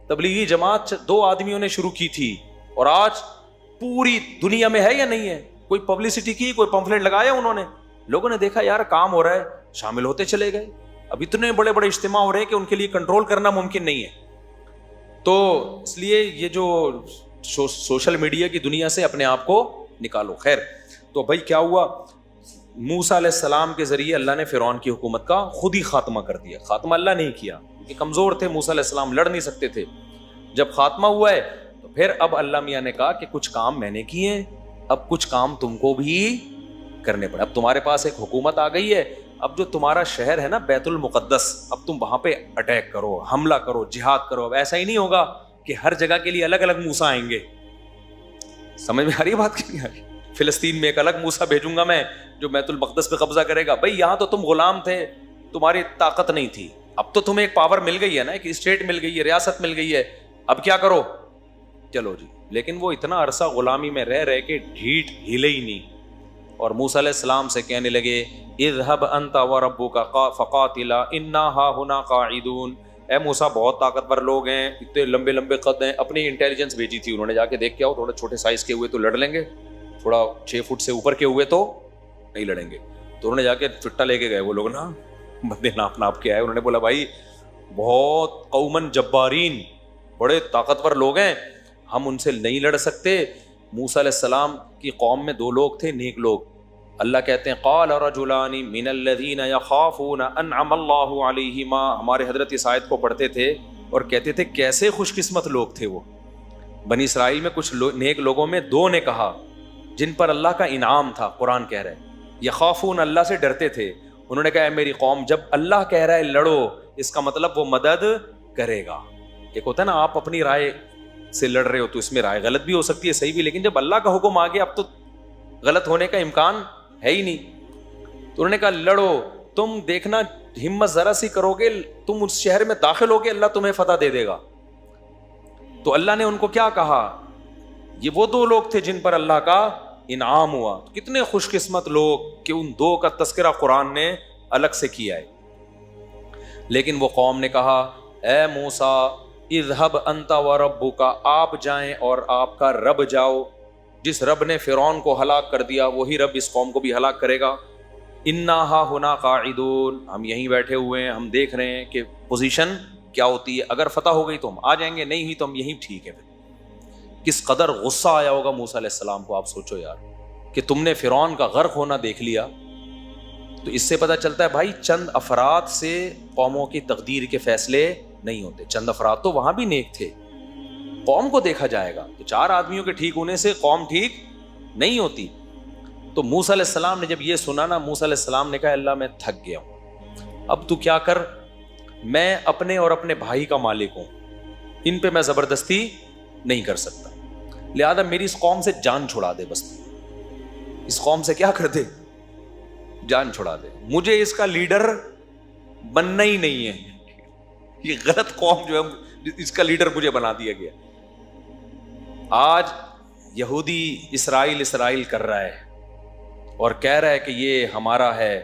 تبلیغی جماعت 2 آدمیوں نے شروع کی تھی اور آج پوری دنیا میں ہے یا نہیں ہے؟ کوئی پبلسٹی کی، کوئی پمفلٹ لگایا انہوں نے، لوگوں نے دیکھا یار کام ہو رہا ہے، شامل ہوتے چلے گئے. اب اتنے بڑے بڑے اجتماع ہو رہے ہیں کہ ان کے لیے کنٹرول کرنا ممکن نہیں ہے. تو اس لیے یہ جو سوشل میڈیا کی دنیا سے اپنے آپ کو نکالو. خیر، تو بھائی کیا ہوا؟ موسیٰ علیہ السلام کے ذریعے اللہ نے فرعون کی حکومت کا خود ہی خاتمہ کر دیا. خاتمہ اللہ نہیں کیا، کہ کمزور تھے موسیٰ علیہ السلام، لڑ نہیں سکتے تھے. جب خاتمہ ہوا ہے تو پھر اب اللہ میاں نے کہا کہ کچھ کام میں نے کیے ہیں، اب کچھ کام تم کو بھی کرنے پڑے. اب تمہارے پاس ایک حکومت آ گئی ہے، اب جو تمہارا شہر ہے نا بیت المقدس، اب تم وہاں پہ اٹیک کرو، حملہ کرو، جہاد کرو. اب ایسا ہی نہیں ہوگا کہ ہر جگہ کے لیے الگ الگ موسیٰ آئیں گے. سمجھ میں آ رہی ہے بات؟ کی فلسطین میں ایک الگ موسیٰ بھیجوں گا میں جو بیت المقدس پہ قبضہ کرے گا. بھائی یہاں تو تم غلام تھے، تمہاری طاقت نہیں تھی، اب تو تمہیں ایک پاور مل گئی ہے نا، ایک اسٹیٹ مل گئی ہے، ریاست مل گئی ہے، اب کیا کرو؟ چلو جی. لیکن وہ اتنا عرصہ غلامی میں رہ کے ڈھیٹ ہلے ہی نہیں، اور موسیٰ علیہ السلام سے کہنے لگے اذهب انت وربك فقاتلا انا هاهنا قاعدون. اے موسیٰ بہت طاقتور لوگ ہیں، اتنے لمبے لمبے قد ہیں. اپنی انٹیلیجنس بھیجی تھی انہوں نے، جا کے دیکھ کے آؤ، تھوڑے چھوٹے سائز کے ہوئے تو لڑ لیں گے، تھوڑا 6 فٹ سے اوپر کے ہوئے تو نہیں لڑیں گے. تو انہوں نے جا کے چٹا لے کے گئے وہ لوگ نا، بندے ناپ کے آئے. انہوں نے بولا بھائی بہت قومن جبارین، بڑے طاقتور لوگ ہیں، ہم ان سے نہیں لڑ سکتے، موسیٰ علیہ السلام کی قوم میں 2 لوگ تھے نیک لوگ. اللہ کہتے ہیں قال رجلان من الذین یخافون انعم اللہ علیہما. ہمارے حضرت اس آیت کو پڑھتے تھے اور کہتے تھے کیسے خوش قسمت لوگ تھے وہ. بنی اسرائیل میں کچھ نیک لوگوں میں 2 نے کہا جن پر اللہ کا انعام تھا. قرآن کہہ رہا ہے یخافون, اللہ سے ڈرتے تھے. انہوں نے کہا اے میری قوم, جب اللہ کہہ رہا ہے لڑو, اس کا مطلب وہ مدد کرے گا. ایک ہوتا ہے نا آپ اپنی رائے سے لڑ رہے ہو تو اس میں رائے غلط بھی ہو سکتی ہے, صحیح بھی, لیکن جب اللہ کا حکم آ گیا اب تو غلط ہونے کا امکان ہے ہی نہیں. تو انہوں نے کہا لڑو, تم دیکھنا ہمت ذرا سی کرو گے, تم اس شہر میں داخل ہوگے, اللہ تمہیں فتح دے دے گا. تو اللہ نے ان کو کیا کہا, یہ وہ 2 لوگ تھے جن پر اللہ کا انعام ہوا. کتنے خوش قسمت لوگ کہ ان 2 کا تذکرہ قرآن نے الگ سے کیا ہے. لیکن وہ قوم نے کہا اے موسیٰ اذهب انت وربک, آپ جائیں اور آپ کا رب جاؤ. جس رب نے فرعون کو ہلاک کر دیا وہی رب اس قوم کو بھی ہلاک کرے گا. انا ہاہنا قاعدون, ہم یہیں بیٹھے ہوئے ہیں, ہم دیکھ رہے ہیں کہ پوزیشن کیا ہوتی ہے. اگر فتح ہو گئی تو ہم آ جائیں گے, نہیں ہوئی تو ہم یہیں ٹھیک ہے. کس قدر غصہ آیا ہوگا موسیٰ علیہ السلام کو. آپ سوچو یار کہ تم نے فرعون کا غرق ہونا دیکھ لیا. تو اس سے پتہ چلتا ہے بھائی چند افراد سے قوموں کی تقدیر کے فیصلے نہیں ہوتے. چند افراد تو وہاں بھی نیک تھے, قوم کو دیکھا جائے گا تو 4 آدمیوں کے ٹھیک ہونے سے قوم ٹھیک نہیں ہوتی. تو موسیٰ علیہ السلام نے جب یہ سنا نا, موسیٰ علیہ السلام نے کہا اللہ میں تھک گیا ہوں, اب تو کیا کر, میں اپنے اور اپنے بھائی کا مالک ہوں, ان پہ میں زبردستی نہیں کر سکتا, لہذا میری اس قوم سے جان چھڑا دے. بس اس قوم سے کیا کر دے, جان چھڑا دے. مجھے اس کا لیڈر بننا ہی نہیں ہے, یہ غلط قوم جو ہے اس کا لیڈر مجھے بنا دیا گیا. آج یہودی اسرائیل کر رہا ہے اور کہہ رہا ہے کہ یہ ہمارا ہے.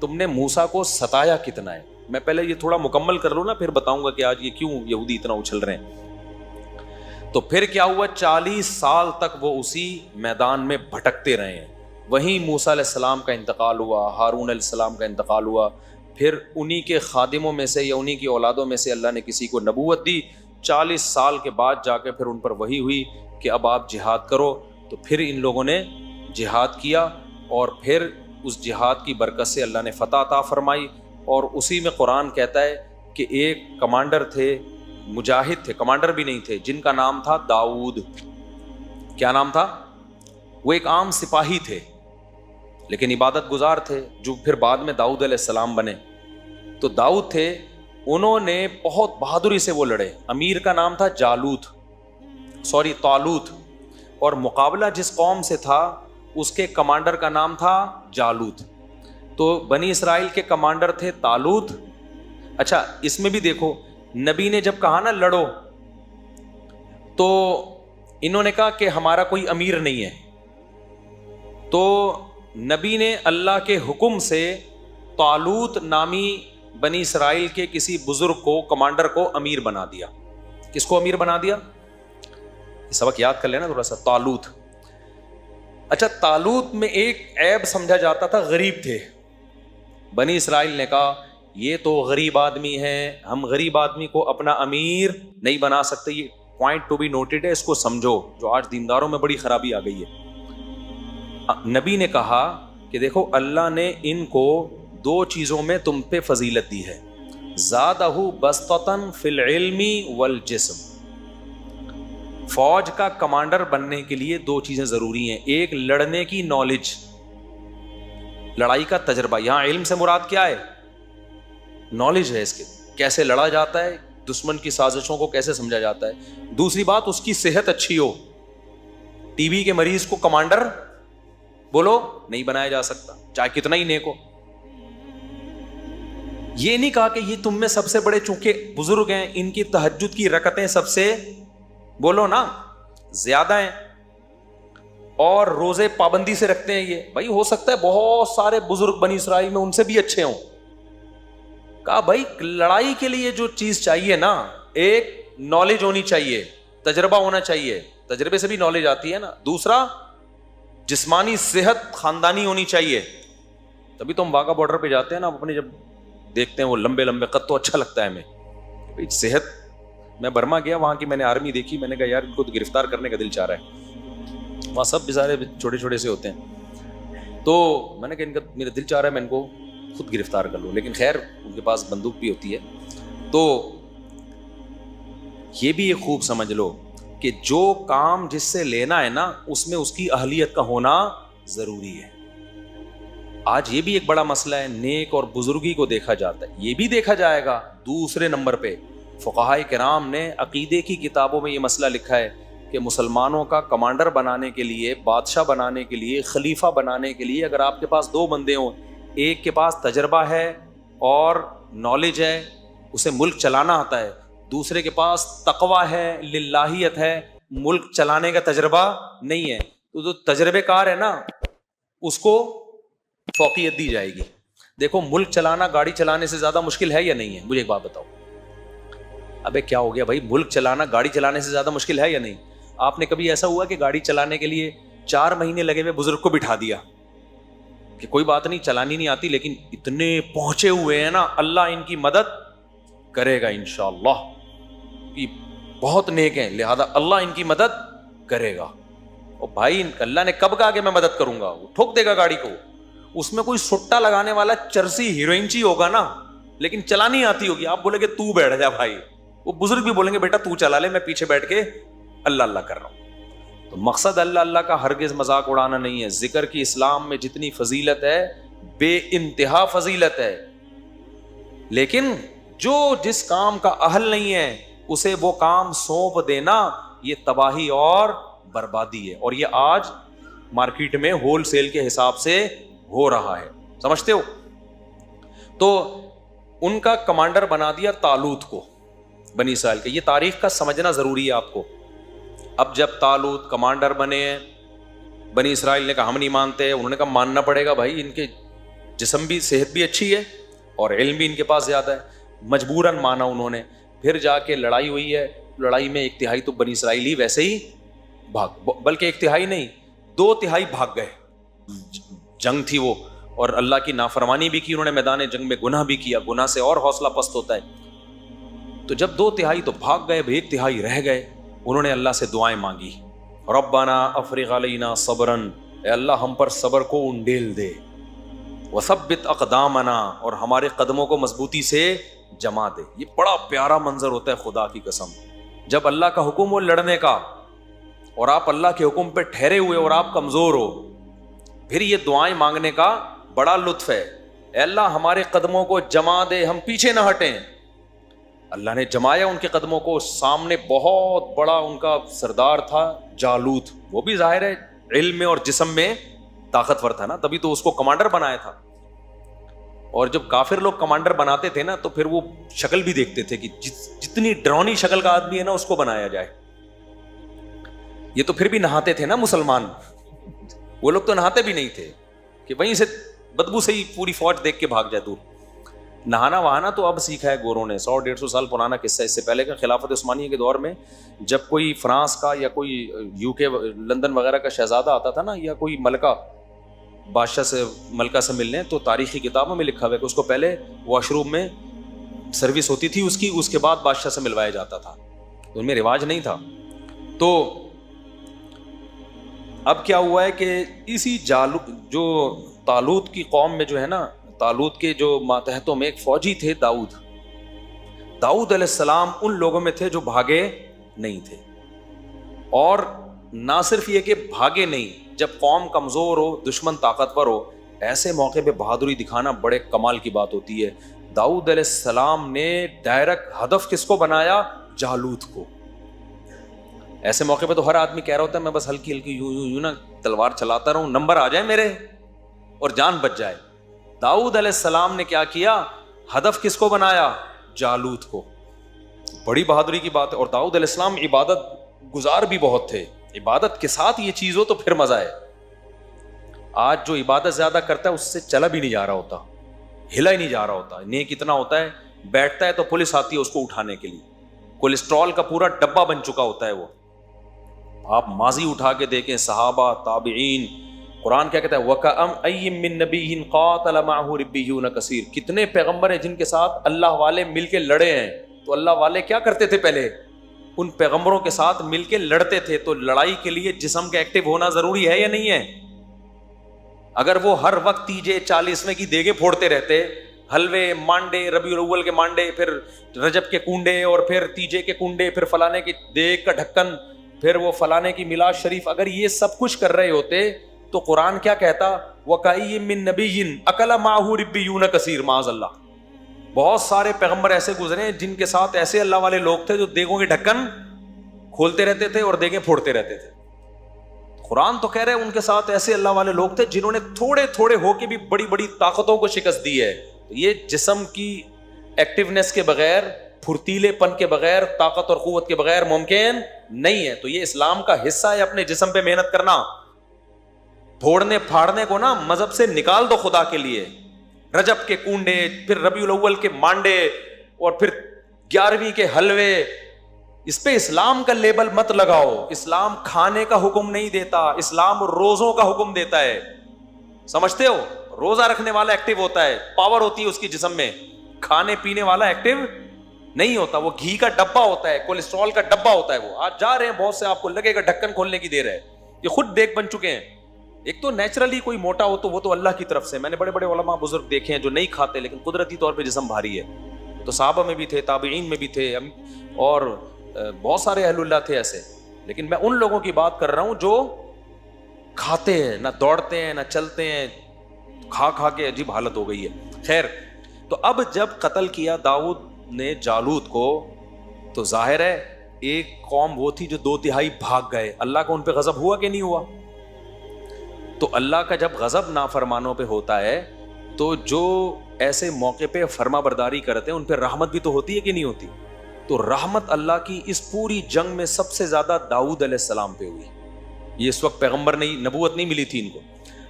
تم نے موسیٰ کو ستایا کتنا ہے. میں پہلے یہ تھوڑا مکمل کر لوں نا, پھر بتاؤں گا کہ آج یہ کیوں یہودی اتنا اچھل رہے ہیں. تو پھر کیا ہوا, 40 سال تک وہ اسی میدان میں بھٹکتے رہے ہیں. وہیں موسیٰ علیہ السلام کا انتقال ہوا, ہارون علیہ السلام کا انتقال ہوا, پھر انہی کے خادموں میں سے یا انہی کی اولادوں میں سے اللہ نے کسی کو نبوت دی. 40 سال کے بعد جا کے پھر ان پر وحی ہوئی کہ اب آپ جہاد کرو. تو پھر ان لوگوں نے جہاد کیا اور پھر اس جہاد کی برکت سے اللہ نے فتح عطا فرمائی. اور اسی میں قرآن کہتا ہے کہ ایک کمانڈر تھے, مجاہد تھے, کمانڈر بھی نہیں تھے, جن کا نام تھا داؤد. کیا نام تھا؟ وہ ایک عام سپاہی تھے لیکن عبادت گزار تھے, جو پھر بعد میں داؤد علیہ السلام بنے. تو داؤد تھے, انہوں نے بہت بہادری سے وہ لڑے. امیر کا نام تھا طالوت, اور مقابلہ جس قوم سے تھا اس کے کمانڈر کا نام تھا جالوت. تو بنی اسرائیل کے کمانڈر تھے طالوت. اچھا اس میں بھی دیکھو, نبی نے جب کہا نا لڑو, تو انہوں نے کہا کہ ہمارا کوئی امیر نہیں ہے. تو نبی نے اللہ کے حکم سے طالوت نامی بنی اسرائیل کے کسی بزرگ کو, کمانڈر کو امیر بنا دیا. کس کو امیر بنا دیا؟ یہ سبق یاد کر لینا تھوڑا سا. طالوت. اچھا طالوت میں ایک عیب سمجھا جاتا تھا, غریب تھے. بنی اسرائیل نے کہا یہ تو غریب آدمی ہے, ہم غریب آدمی کو اپنا امیر نہیں بنا سکتے. یہ پوائنٹ ٹو بی نوٹڈ ہے, اس کو سمجھو, جو آج دینداروں میں بڑی خرابی آ گئی ہے. نبی نے کہا کہ دیکھو اللہ نے ان کو 2 چیزوں میں تم پہ فضیلت دی ہے. زادہ بسطۃ فی العلم والجسم. فوج کا کمانڈر بننے کے لیے 2 چیزیں ضروری ہیں. ایک لڑنے کی نالج, لڑائی کا تجربہ. یہاں علم سے مراد کیا ہے؟ نالج ہے اس کے, کیسے لڑا جاتا ہے, دشمن کی سازشوں کو کیسے سمجھا جاتا ہے. دوسری بات, اس کی صحت اچھی ہو. ٹی بی کے مریض کو کمانڈر بولو نہیں بنایا جا سکتا, چاہے کتنا ہی نیک ہو. یہ نہیں کہا کہ یہ تم میں سب سے بڑے چونکہ بزرگ ہیں, ان کی تہجد کی رکعتیں سب سے بولو نا زیادہ ہیں اور روزے پابندی سے رکھتے ہیں. یہ بھائی ہو سکتا ہے بہت سارے بزرگ بنی اسرائیل میں ان سے بھی اچھے ہوں. کہا بھائی لڑائی کے لیے جو چیز چاہیے نا, ایک نالج ہونی چاہیے, تجربہ ہونا چاہیے, تجربے سے بھی نالج آتی ہے نا. دوسرا جسمانی صحت خاندانی ہونی چاہیے. تبھی تو ہم واگا بارڈر پہ جاتے ہیں نا, اپنے جب دیکھتے ہیں وہ لمبے لمبے قد, تو اچھا لگتا ہے ہمیں. صحت, میں برما گیا, وہاں کی میں نے آرمی دیکھی, میں نے کہا یار ان کو تو گرفتار کرنے کا دل چاہ رہا ہے. وہاں سب بیچارے چھوٹے چھوٹے سے ہوتے ہیں. تو میں نے کہا ان کا میرا دل چاہ رہا ہے میں ان کو خود گرفتار کر لوں, لیکن خیر ان کے پاس بندوق بھی ہوتی ہے. تو یہ بھی ایک خوب سمجھ لو کہ جو کام جس سے لینا ہے نا اس میں اس کی اہلیت کا ہونا ضروری ہے. آج یہ بھی ایک بڑا مسئلہ ہے, نیک اور بزرگی کو دیکھا جاتا ہے, یہ بھی دیکھا جائے گا. دوسرے نمبر پہ فقہائے کرام نے عقیدے کی کتابوں میں یہ مسئلہ لکھا ہے کہ مسلمانوں کا کمانڈر بنانے کے لیے, بادشاہ بنانے کے لیے, خلیفہ بنانے کے لیے اگر آپ کے پاس دو بندے ہوں, ایک کے پاس تجربہ ہے اور نالج ہے, اسے ملک چلانا آتا ہے, دوسرے کے پاس تقویٰ ہے, للہیت ہے, ملک چلانے کا تجربہ نہیں ہے, تو جو تجربے کار ہے نا اس کو فوقیت دی جائے گی. دیکھو ملک چلانا گاڑی چلانے سے زیادہ مشکل ہے یا نہیں ہے؟ مجھے ایک بات بتاؤ. ابے کیا ہو گیا بھائی, ملک چلانا گاڑی چلانے سے زیادہ مشکل ہے یا نہیں؟ آپ نے کبھی ایسا ہوا کہ گاڑی چلانے کے لیے 4 مہینے لگے ہوئے بزرگ کو بٹھا دیا کہ کوئی بات نہیں چلانی نہیں آتی لیکن اتنے پہنچے ہوئے ہیں نا, اللہ ان کی مدد کرے گا انشاءاللہ, کہ بہت نیک ہیں لہذا اللہ ان کی مدد کرے گا. اور بھائی اللہ نے کب کہا کہ میں مدد کروں گا؟ وہ ٹھوک دے گا گاڑی کو. اس میں کوئی سٹا لگانے والا چرسی ہیروئنچی ہوگا نا, لیکن چلانی آتی ہوگی. آپ بولے کہ تو بیٹھ جا بھائی, وہ بزرگ بھی بولیں گے بیٹا تو چلا لے, میں پیچھے بیٹھ کے اللہ اللہ کر رہا ہوں. تو مقصد اللہ اللہ کا ہرگز مذاق اڑانا نہیں ہے. ذکر کی اسلام میں جتنی فضیلت ہے بے انتہا فضیلت ہے, لیکن جو جس کام کا اہل نہیں ہے اسے وہ کام سونپ دینا یہ تباہی اور بربادی ہے. اور یہ آج مارکیٹ میں ہول سیل کے حساب سے ہو رہا ہے, سمجھتے ہو. تو ان کا کمانڈر بنا دیا طالوت کو بنی اسرائیل کے. یہ تاریخ کا سمجھنا ضروری ہے آپ کو. اب جب طالوت کمانڈر بنے ہیں, بنی اسرائیل نے کہا ہم نہیں مانتے, انہوں نے کہا ماننا پڑے گا بھائی, ان کے جسم بھی صحت بھی اچھی ہے اور علم بھی ان کے پاس زیادہ ہے. مجبوراً مانا انہوں نے. پھر جا کے لڑائی ہوئی ہے, لڑائی میں 1/3 تو بنی اسرائیلی ویسے ہی بلکہ 1/3 نہیں 2/3 بھاگ گئے. جنگ تھی وہ, اور اللہ کی نافرمانی بھی کی انہوں نے, میدان جنگ میں گناہ بھی کیا, گناہ سے اور حوصلہ پست ہوتا ہے. تو جب 2/3 تو بھاگ گئے, 1/3 رہ گئے, انہوں نے اللہ سے دعائیں مانگی, ربنا افرغ علینا صبرا, اے اللہ ہم پر صبر کو انڈیل دے, وثبت اقدامنا, اور ہمارے قدموں کو مضبوطی سے جما دے. یہ بڑا پیارا منظر ہوتا ہے خدا کی قسم, جب اللہ کا حکم ہو لڑنے کا اور آپ اللہ کے حکم پہ ٹھہرے ہوئے اور آپ کمزور ہو, پھر یہ دعائیں مانگنے کا بڑا لطف ہے. اے اللہ ہمارے قدموں کو جما دے, ہم پیچھے نہ ہٹیں. اللہ نے جمایا ان کے قدموں کو. سامنے بہت بڑا ان کا سردار تھا جالوت, وہ بھی ظاہر ہے علم میں اور جسم میں طاقتور تھا نا, تبھی تو اس کو کمانڈر بنایا تھا. اور جب کافر لوگ کمانڈر بناتے تھے نا تو پھر وہ شکل بھی دیکھتے تھے کہ جتنی ڈرونی شکل کا آدمی ہے نا اس کو بنایا جائے. یہ تو پھر بھی نہاتے تھے نا مسلمان, وہ لوگ تو نہاتے بھی نہیں تھے کہ وہیں سے بدبو سے ہی پوری فوج دیکھ کے بھاگ جائے دور. نہانا وہانا تو اب سیکھا ہے گوروں نے, 100-150 سال پرانا قصہ. اس سے پہلے کا خلافت عثمانیہ کے دور میں جب کوئی فرانس کا یا کوئی UK لندن وغیرہ کا شہزادہ آتا تھا نا, یا کوئی ملکہ بادشاہ سے ملکہ سے ملنے, تو تاریخی کتابوں میں لکھا ہوا ہے کہ اس کو پہلے واش روم میں سروس ہوتی تھی اس کی, اس کے بعد بادشاہ سے ملوایا جاتا تھا. تو ان میں رواج نہیں تھا. تو اب کیا ہوا ہے کہ اسی جو طالوت کی قوم میں جو ہے نا, طالوت کے جو ماتحتوں میں ایک فوجی تھے داؤد علیہ السلام, ان لوگوں میں تھے جو بھاگے نہیں تھے. اور نہ صرف یہ کہ بھاگے نہیں, جب قوم کمزور ہو, دشمن طاقتور ہو, ایسے موقع پہ بہادری دکھانا بڑے کمال کی بات ہوتی ہے. داؤد علیہ السلام نے ڈائریکٹ ہدف کس کو بنایا؟ جالوت کو. ایسے موقع پہ تو ہر آدمی کہہ رہا ہوتا ہے میں بس ہلکی ہلکی یوں نا تلوار چلاتا رہوں, نمبر آ جائے میرے اور جان بچ جائے. داؤد علیہ السلام نے کیا کیا؟ ہدف کس کو بنایا؟ جالوت کو. بڑی بہادری کی بات ہے. اور داؤد علیہ السلام عبادت گزار بھی بہت تھے, عبادت کے ساتھ یہ چیز ہو تو پھر مزہ ہے. آج جو عبادت زیادہ کرتا ہے اس سے چلا بھی نہیں جا رہا ہوتا, ہلا ہی نہیں جا رہا ہوتا. نیک اتنا ہوتا ہے, بیٹھتا ہے تو پولیس آتی ہے اس کو اٹھانے کے لیے, کولیسٹرول کا پورا ڈبہ بن چکا ہوتا ہے وہ. آپ ماضی اٹھا کے دیکھیں, صحابہ, تابعین. قرآن کیا کہتا ہے؟ وَكَأَمْ أَيٍّ مِّن نَبِيٍّ قَاتَلَ مَعَهُ رِبِّيُّونَ كَثِيرٌ. کتنے پیغمبر ہیں جن کے ساتھ اللہ والے مل کے لڑے ہیں. تو اللہ والے کیا کرتے تھے؟ پہلے ان پیغمبروں کے ساتھ مل کے لڑتے تھے. تو لڑائی کے لیے جسم کا ایکٹیو ہونا ضروری ہے یا نہیں ہے؟ اگر وہ ہر وقت تیجے 40ویں کی دیگیں پھوڑتے رہتے, حلوے, مانڈے, ربیع الاول کے مانڈے, پھر رجب کے کنڈے, اور پھر تیجے کے کنڈے, پھر فلانے کی دیگ کا ڈھکن, پھر وہ فلانے کی میلاد شریف, اگر یہ سب کچھ کر رہے ہوتے تو قرآن کیا کہتا؟ وَكَأَيٍّ مِّن نَبِيٍّ أَكَلَ مَعَهُ رِبِّيُّونَ كَثِيرٌ معاذ اللہ. بہت سارے پیغمبر ایسے گزرے ہیں جن کے ساتھ ایسے اللہ والے لوگ تھے جو دیگوں کے ڈھکن کھولتے رہتے تھے اور دیگیں پھوڑتے رہتے تھے. قرآن تو کہہ رہے ہیں ان کے ساتھ ایسے اللہ والے لوگ تھے جنہوں نے تھوڑے تھوڑے ہو کے بھی بڑی بڑی طاقتوں کو شکست دی ہے. یہ جسم کی ایکٹیونیس کے بغیر, پھرتیلے پن کے بغیر, طاقت اور قوت کے بغیر ممکن نہیں ہے. تو یہ اسلام کا حصہ ہے اپنے جسم پہ محنت کرنا. پھوڑنے پھاڑنے کو نا مذہب سے نکال دو خدا کے لیے. رجب کے کنڈے, پھر ربیع الاول کے مانڈے, اور پھر 11ویں کے حلوے, اس پہ اسلام کا لیبل مت لگاؤ. اسلام کھانے کا حکم نہیں دیتا, اسلام روزوں کا حکم دیتا ہے. سمجھتے ہو؟ روزہ رکھنے والا ایکٹیو ہوتا ہے, پاور ہوتی ہے اس کی جسم میں. کھانے پینے والا ایکٹیو نہیں ہوتا, وہ گھی کا ڈبہ ہوتا ہے, کولیسٹرول کا ڈبہ ہوتا ہے. وہ آج جا رہے ہیں بہت سے, آپ کو لگے گا ڈھکن کھولنے کی دیر ہے. یہ خود دیکھ بن چکے ہیں. ایک تو نیچرلی کوئی موٹا ہو تو وہ تو اللہ کی طرف سے. میں نے بڑے بڑے علماء بزرگ دیکھے ہیں جو نہیں کھاتے لیکن قدرتی طور پہ جسم بھاری ہے. تو صحابہ میں بھی تھے, تابعین میں بھی تھے, اور بہت سارے اہل اللہ تھے ایسے. لیکن میں ان لوگوں کی بات کر رہا ہوں جو کھاتے ہیں, نہ دوڑتے ہیں نہ چلتے ہیں, کھا کھا کے عجیب حالت ہو گئی ہے. خیر, تو اب جب قتل کیا داؤد نے جالوت کو, تو ظاہر ہے ایک قوم وہ تھی جو 2/3 بھاگ گئے. اللہ کا ان پہ غضب ہوا کہ نہیں ہوا؟ تو اللہ کا جب غضب نافرمانوں پہ ہوتا ہے تو جو ایسے موقع پہ فرما برداری کرتے ہیں ان پہ رحمت بھی تو ہوتی ہے کہ نہیں ہوتی؟ تو رحمت اللہ کی اس پوری جنگ میں سب سے زیادہ داؤد علیہ السلام پہ ہوئی. یہ اس وقت پیغمبر نہیں, نبوت نہیں ملی تھی ان کو.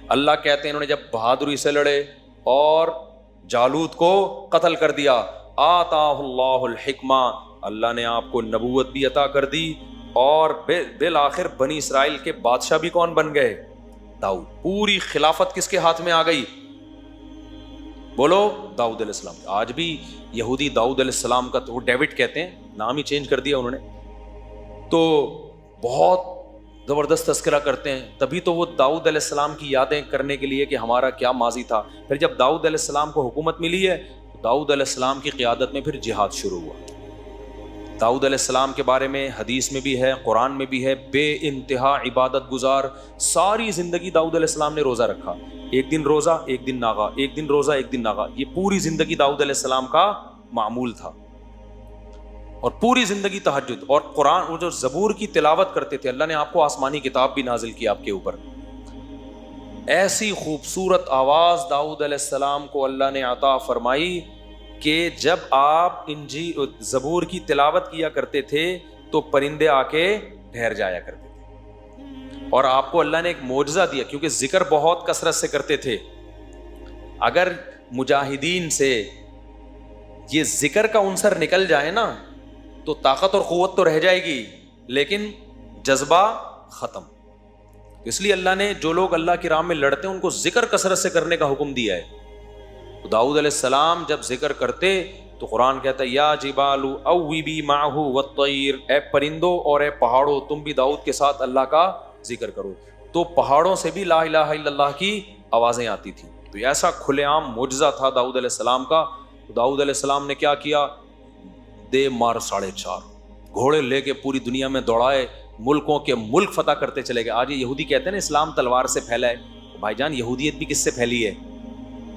اللہ کہتے ہیں انہوں نے جب بہادری سے لڑے اور جالوت کو قتل کر دیا, آتاہ اللہ الحکمہ, اللہ نے آپ کو نبوت بھی عطا کر دی, اور بالآخر بنی اسرائیل کے بادشاہ بھی کون بن گئے؟ داؤد. پوری خلافت کس کے ہاتھ میں آ گئی؟ بولو, داؤد علیہ السلام. آج بھی یہودی داؤد علیہ السلام کا, تو وہ ڈیوڈ کہتے ہیں, نام ہی چینج کر دیا انہوں نے, تو بہت زبردست تذکرہ کرتے ہیں. تبھی تو وہ داؤد علیہ السلام کی یادیں کرنے کے لیے کہ ہمارا کیا ماضی تھا. پھر جب داؤد علیہ السلام کو حکومت ملی ہے, داؤد علیہ السلام کی قیادت میں پھر جہاد شروع ہوا. داؤد علیہ السلام کے بارے میں حدیث میں بھی ہے, قرآن میں بھی ہے, بے انتہا عبادت گزار. ساری زندگی داؤد علیہ السلام نے روزہ رکھا. ایک دن روزہ ایک دن ناغا, ایک دن روزہ ایک دن ناغا. یہ پوری زندگی داؤد علیہ السلام کا معمول تھا. اور پوری زندگی تہجد, اور قرآن, وہ جو زبور کی تلاوت کرتے تھے. اللہ نے آپ کو آسمانی کتاب بھی نازل کی آپ کے اوپر. ایسی خوبصورت آواز داؤد علیہ السلام کو اللہ نے عطا فرمائی کہ جب آپ زبور کی تلاوت کیا کرتے تھے تو پرندے آ کے ٹھہر جایا کرتے تھے. اور آپ کو اللہ نے ایک معجزہ دیا, کیونکہ ذکر بہت کثرت سے کرتے تھے. اگر مجاہدین سے یہ ذکر کا عنصر نکل جائے نا تو طاقت اور قوت تو رہ جائے گی, لیکن جذبہ ختم. اس لیے اللہ نے جو لوگ اللہ کی راہ میں لڑتے ہیں ان کو ذکر کثرت سے کرنے کا حکم دیا ہے. تو داؤد علیہ السلام جب ذکر کرتے تو قرآن کہتا ہے یا جبال اوبی معہ والطیر, اے پرندوں اور اے پہاڑوں تم بھی داؤد کے ساتھ اللہ کا ذکر کرو. تو پہاڑوں سے بھی لا الہ الا اللہ کی آوازیں آتی تھیں. تو ایسا کھلے عام معجزہ تھا داؤد علیہ السلام کا. تو داؤد علیہ السلام نے کیا کیا؟ دے مار 4.5 گھوڑے لے کے پوری دنیا میں دوڑائے, ملکوں کے ملک فتح کرتے چلے گئے. آج یہ یہودی کہتے ہیں نا اسلام تلوار سے پھیلا ہے. بھائی جان, یہودیت بھی کس سے پھیلی ہے؟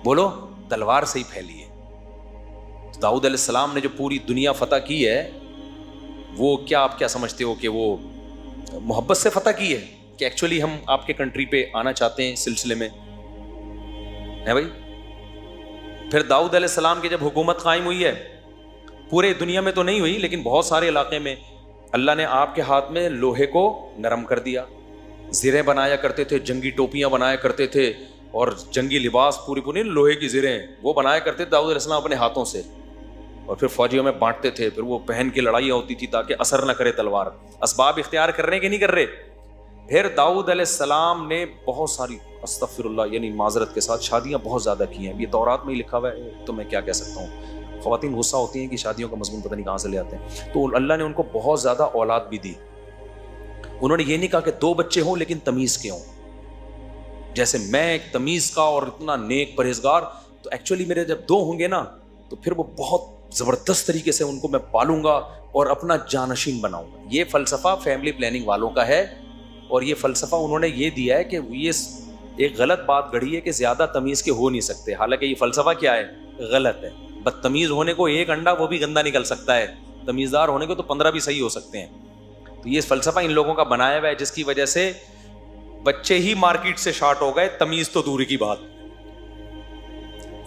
بولو, تلوار سے ہی پھیلی ہے. داؤد علیہ السلام نے جو پوری دنیا فتح کی ہے وہ کیا آپ کیا سمجھتے ہو کہ وہ محبت سے فتح کی ہے کہ ایکچولی ہم آپ کے کنٹری پہ آنا چاہتے ہیں سلسلے میں ہے بھائی؟ پھر داؤد علیہ السلام کی جب حکومت قائم ہوئی ہے, پورے دنیا میں تو نہیں ہوئی لیکن بہت سارے علاقے میں اللہ نے آپ کے ہاتھ میں لوہے کو نرم کر دیا. زریں بنایا کرتے تھے, جنگی ٹوپیاں بنایا کرتے تھے, اور جنگی لباس پوری لوہے کی زریں وہ بنایا کرتے تھے داؤد علیہ السلام اپنے ہاتھوں سے, اور پھر فوجیوں میں بانٹتے تھے. پھر وہ پہن کے لڑائیاں ہوتی تھی تاکہ اثر نہ کرے تلوار. اسباب اختیار کرنے کے نہیں کر رہے. پھر داؤد علیہ السلام نے بہت ساری, استغفر اللہ, یعنی معذرت کے ساتھ, شادیاں بہت زیادہ کی ہیں. یہ تورات میں ہی لکھا ہوا ہے تو میں کیا کہہ سکتا ہوں. خواتین غصہ ہوتی ہیں کہ شادیوں کا مضمون پتہ نہیں کہاں سے لے آتے ہیں. تو اللہ نے ان کو بہت زیادہ اولاد بھی دی. انہوں نے یہ نہیں کہا کہ 2 بچے ہوں لیکن تمیز کے ہوں. جیسے میں ایک تمیز کا اور اتنا نیک پرہیزگار, تو ایکچولی میرے جب 2 ہوں گے نا تو پھر وہ بہت زبردست طریقے سے ان کو میں پالوں گا اور اپنا جانشین بناؤں گا. یہ فلسفہ فیملی پلاننگ والوں کا ہے, اور یہ فلسفہ انہوں نے یہ دیا ہے کہ یہ ایک غلط بات گڑھی ہے کہ زیادہ تمیز کے ہو نہیں سکتے. حالانکہ یہ فلسفہ کیا ہے؟ غلط ہے. بدتمیز ہونے کو 1 انڈا وہ بھی گندا نکل سکتا ہے, تمیزدار ہونے کو تو 15 بھی صحیح ہو سکتے ہیں. تو یہ فلسفہ ان لوگوں کا بنایا ہوا ہے جس کی وجہ سے بچے ہی مارکیٹ سے شارٹ ہو گئے, تمیز تو دوری کی بات.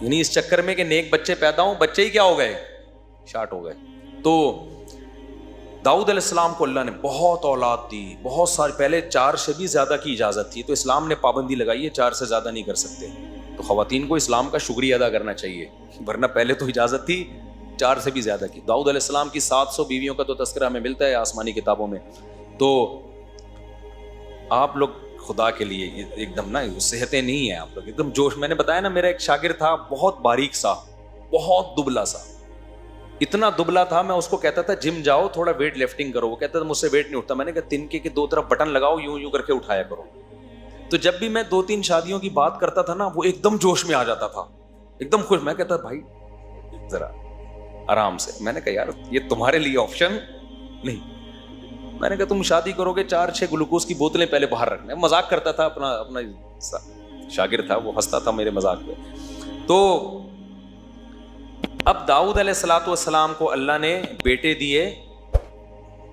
یعنی اس چکر میں کہ نیک بچے پیدا ہوں, بچے ہی کیا ہو گئے؟ شارٹ ہو گئے. تو داؤد علیہ السلام کو اللہ نے بہت اولاد دی, بہت سارے. پہلے 4 سے بھی زیادہ کی اجازت تھی, تو اسلام نے پابندی لگائی ہے 4 سے زیادہ نہیں کر سکتے. تو خواتین کو اسلام کا شکریہ ادا کرنا چاہیے, ورنہ پہلے تو اجازت تھی 4 سے بھی زیادہ کی. داؤد علیہ السلام کی 700 بیویوں کا تو تذکرہ ہمیں ملتا ہے آسمانی کتابوں میں. تو آپ لوگ خدا کے لیے ایک دم نا صحتیں نہیں ہیں آپ لوگ, ایک دم جوش. میں نے بتایا نا, میرا ایک شاگرد تھا بہت باریک سا, بہت دبلا سا, اتنا دبلا تھا. میں اس کو کہتا تھا جم جاؤ, تھوڑا ویٹ لفٹنگ کرو. وہ کہتا تھا مجھ سے ویٹ نہیں اٹھتا. میں نے کہا تنکے کے 2 طرف بٹن لگاؤ, یوں یوں کر کے اٹھایا کرو. تو جب بھی میں 2-3 شادیوں کی بات کرتا تھا نا, وہ ایک دم جوش میں آ جاتا تھا, ایک دم خوش. میں کہتا بھائی ذرا آرام سے. میں نے کہا یار یہ تمہارے لیے آپشن نہیں. میں نے کہا تم شادی کرو گے 4-6 گلوکوز کی بوتلیں پہلے باہر رکھنا. مذاق کرتا تھا, اپنا شاگرد تھا, وہ ہنستا تھا میرے مذاق پہ. تو اب داؤد علیہ الصلوۃ والسلام کو اللہ نے بیٹے دیے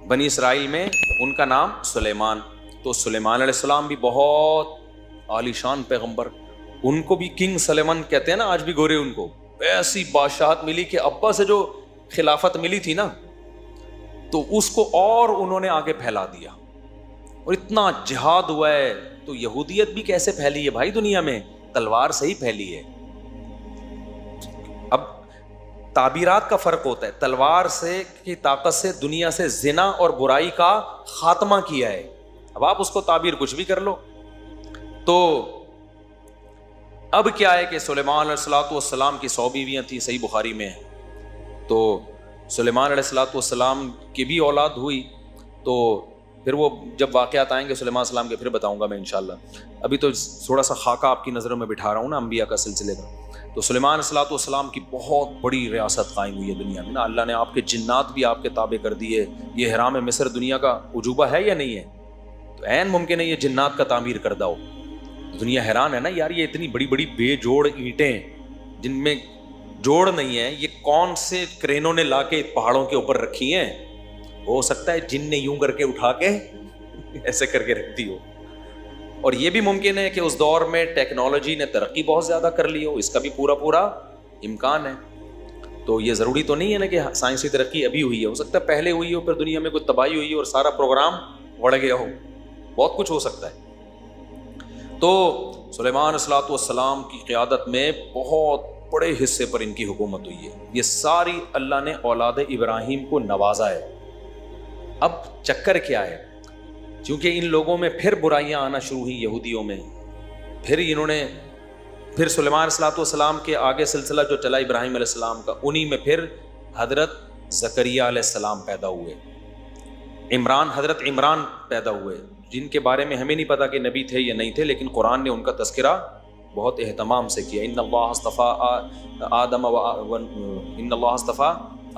بنی اسرائیل میں, ان کا نام سلیمان. تو سلیمان علیہ السلام بھی بہت عالی شان پیغمبر, ان کو بھی کنگ سلیمان کہتے ہیں نا آج بھی گورے. ان کو ایسی بادشاہت ملی کہ ابا سے جو خلافت ملی تھی نا, تو اس کو اور انہوں نے آگے پھیلا دیا, اور اتنا جہاد ہوا ہے. تو یہودیت بھی کیسے پھیلی ہے بھائی دنیا میں؟ تلوار سے ہی پھیلی ہے. اب تعبیرات کا فرق ہوتا ہے. تلوار سے کی طاقت سے دنیا سے زنا اور برائی کا خاتمہ کیا ہے. اب آپ اس کو تعبیر کچھ بھی کر لو. تو اب کیا ہے کہ سلیمان علیہ الصلوۃ والسلام کی 100 بیویاں تھیں, صحیح بخاری میں. تو سلیمان علیہ الصلوۃ والسلام کی بھی اولاد ہوئی. تو پھر وہ جب واقعات آئیں گے سلیمان السلام کے پھر بتاؤں گا میں انشاءاللہ. ابھی تو تھوڑا سا خاکہ آپ کی نظروں میں بٹھا رہا ہوں نا انبیاء کا سلسلے کا. تو سلیمان علیہ الصلوۃ والسلام کی بہت بڑی ریاست قائم ہوئی ہے دنیا میں نا. اللہ نے آپ کے جنات بھی آپ کے تابع کر دیے. یہ حرام مصر دنیا کا عجوبہ ہے یا نہیں ہے؟ تو عین ممکن ہے یہ جنات کا تعمیر کردہ ہو. دنیا حیران ہے نا یار, یہ اتنی بڑی بڑی بے جوڑ اینٹیں جن میں جوڑ نہیں ہے, یہ کون سے کرینوں نے لا کے پہاڑوں کے اوپر رکھی ہیں؟ ہو سکتا ہے جن نے یوں کر کے اٹھا کے ایسے کر کے رکھ دی ہو. اور یہ بھی ممکن ہے کہ اس دور میں ٹیکنالوجی نے ترقی بہت زیادہ کر لی ہو, اس کا بھی پورا امکان ہے. تو یہ ضروری تو نہیں ہے نا کہ سائنسی ترقی ابھی ہوئی ہے, ہو سکتا ہے پہلے ہوئی ہو, پھر دنیا میں کوئی تباہی ہوئی ہو اور سارا پروگرام بڑھ گیا ہو, بہت کچھ ہو سکتا ہے. تو سلیمان علیہ الصلوۃ والسلام کی قیادت میں بہت بڑے حصے پر ان کی حکومت ہوئی ہے. یہ ساری اللہ نے اولاد ابراہیم کو نوازا ہے. اب چکر کیا ہے؟ چونکہ ان لوگوں میں پھر برائیاں آنا شروع ہوئی یہودیوں میں, پھر سلیمان علیہ الصلوۃ والسلام کے آگے سلسلہ جو چلا ابراہیم علیہ السلام کا, انہی میں پھر حضرت زکریہ علیہ السلام پیدا ہوئے, حضرت عمران پیدا ہوئے, جن کے بارے میں ہمیں نہیں پتا کہ نبی تھے یا نہیں تھے, لیکن قرآن نے ان کا تذکرہ بہت اہتمام سے کیا. ان اللہ اصطفیٰ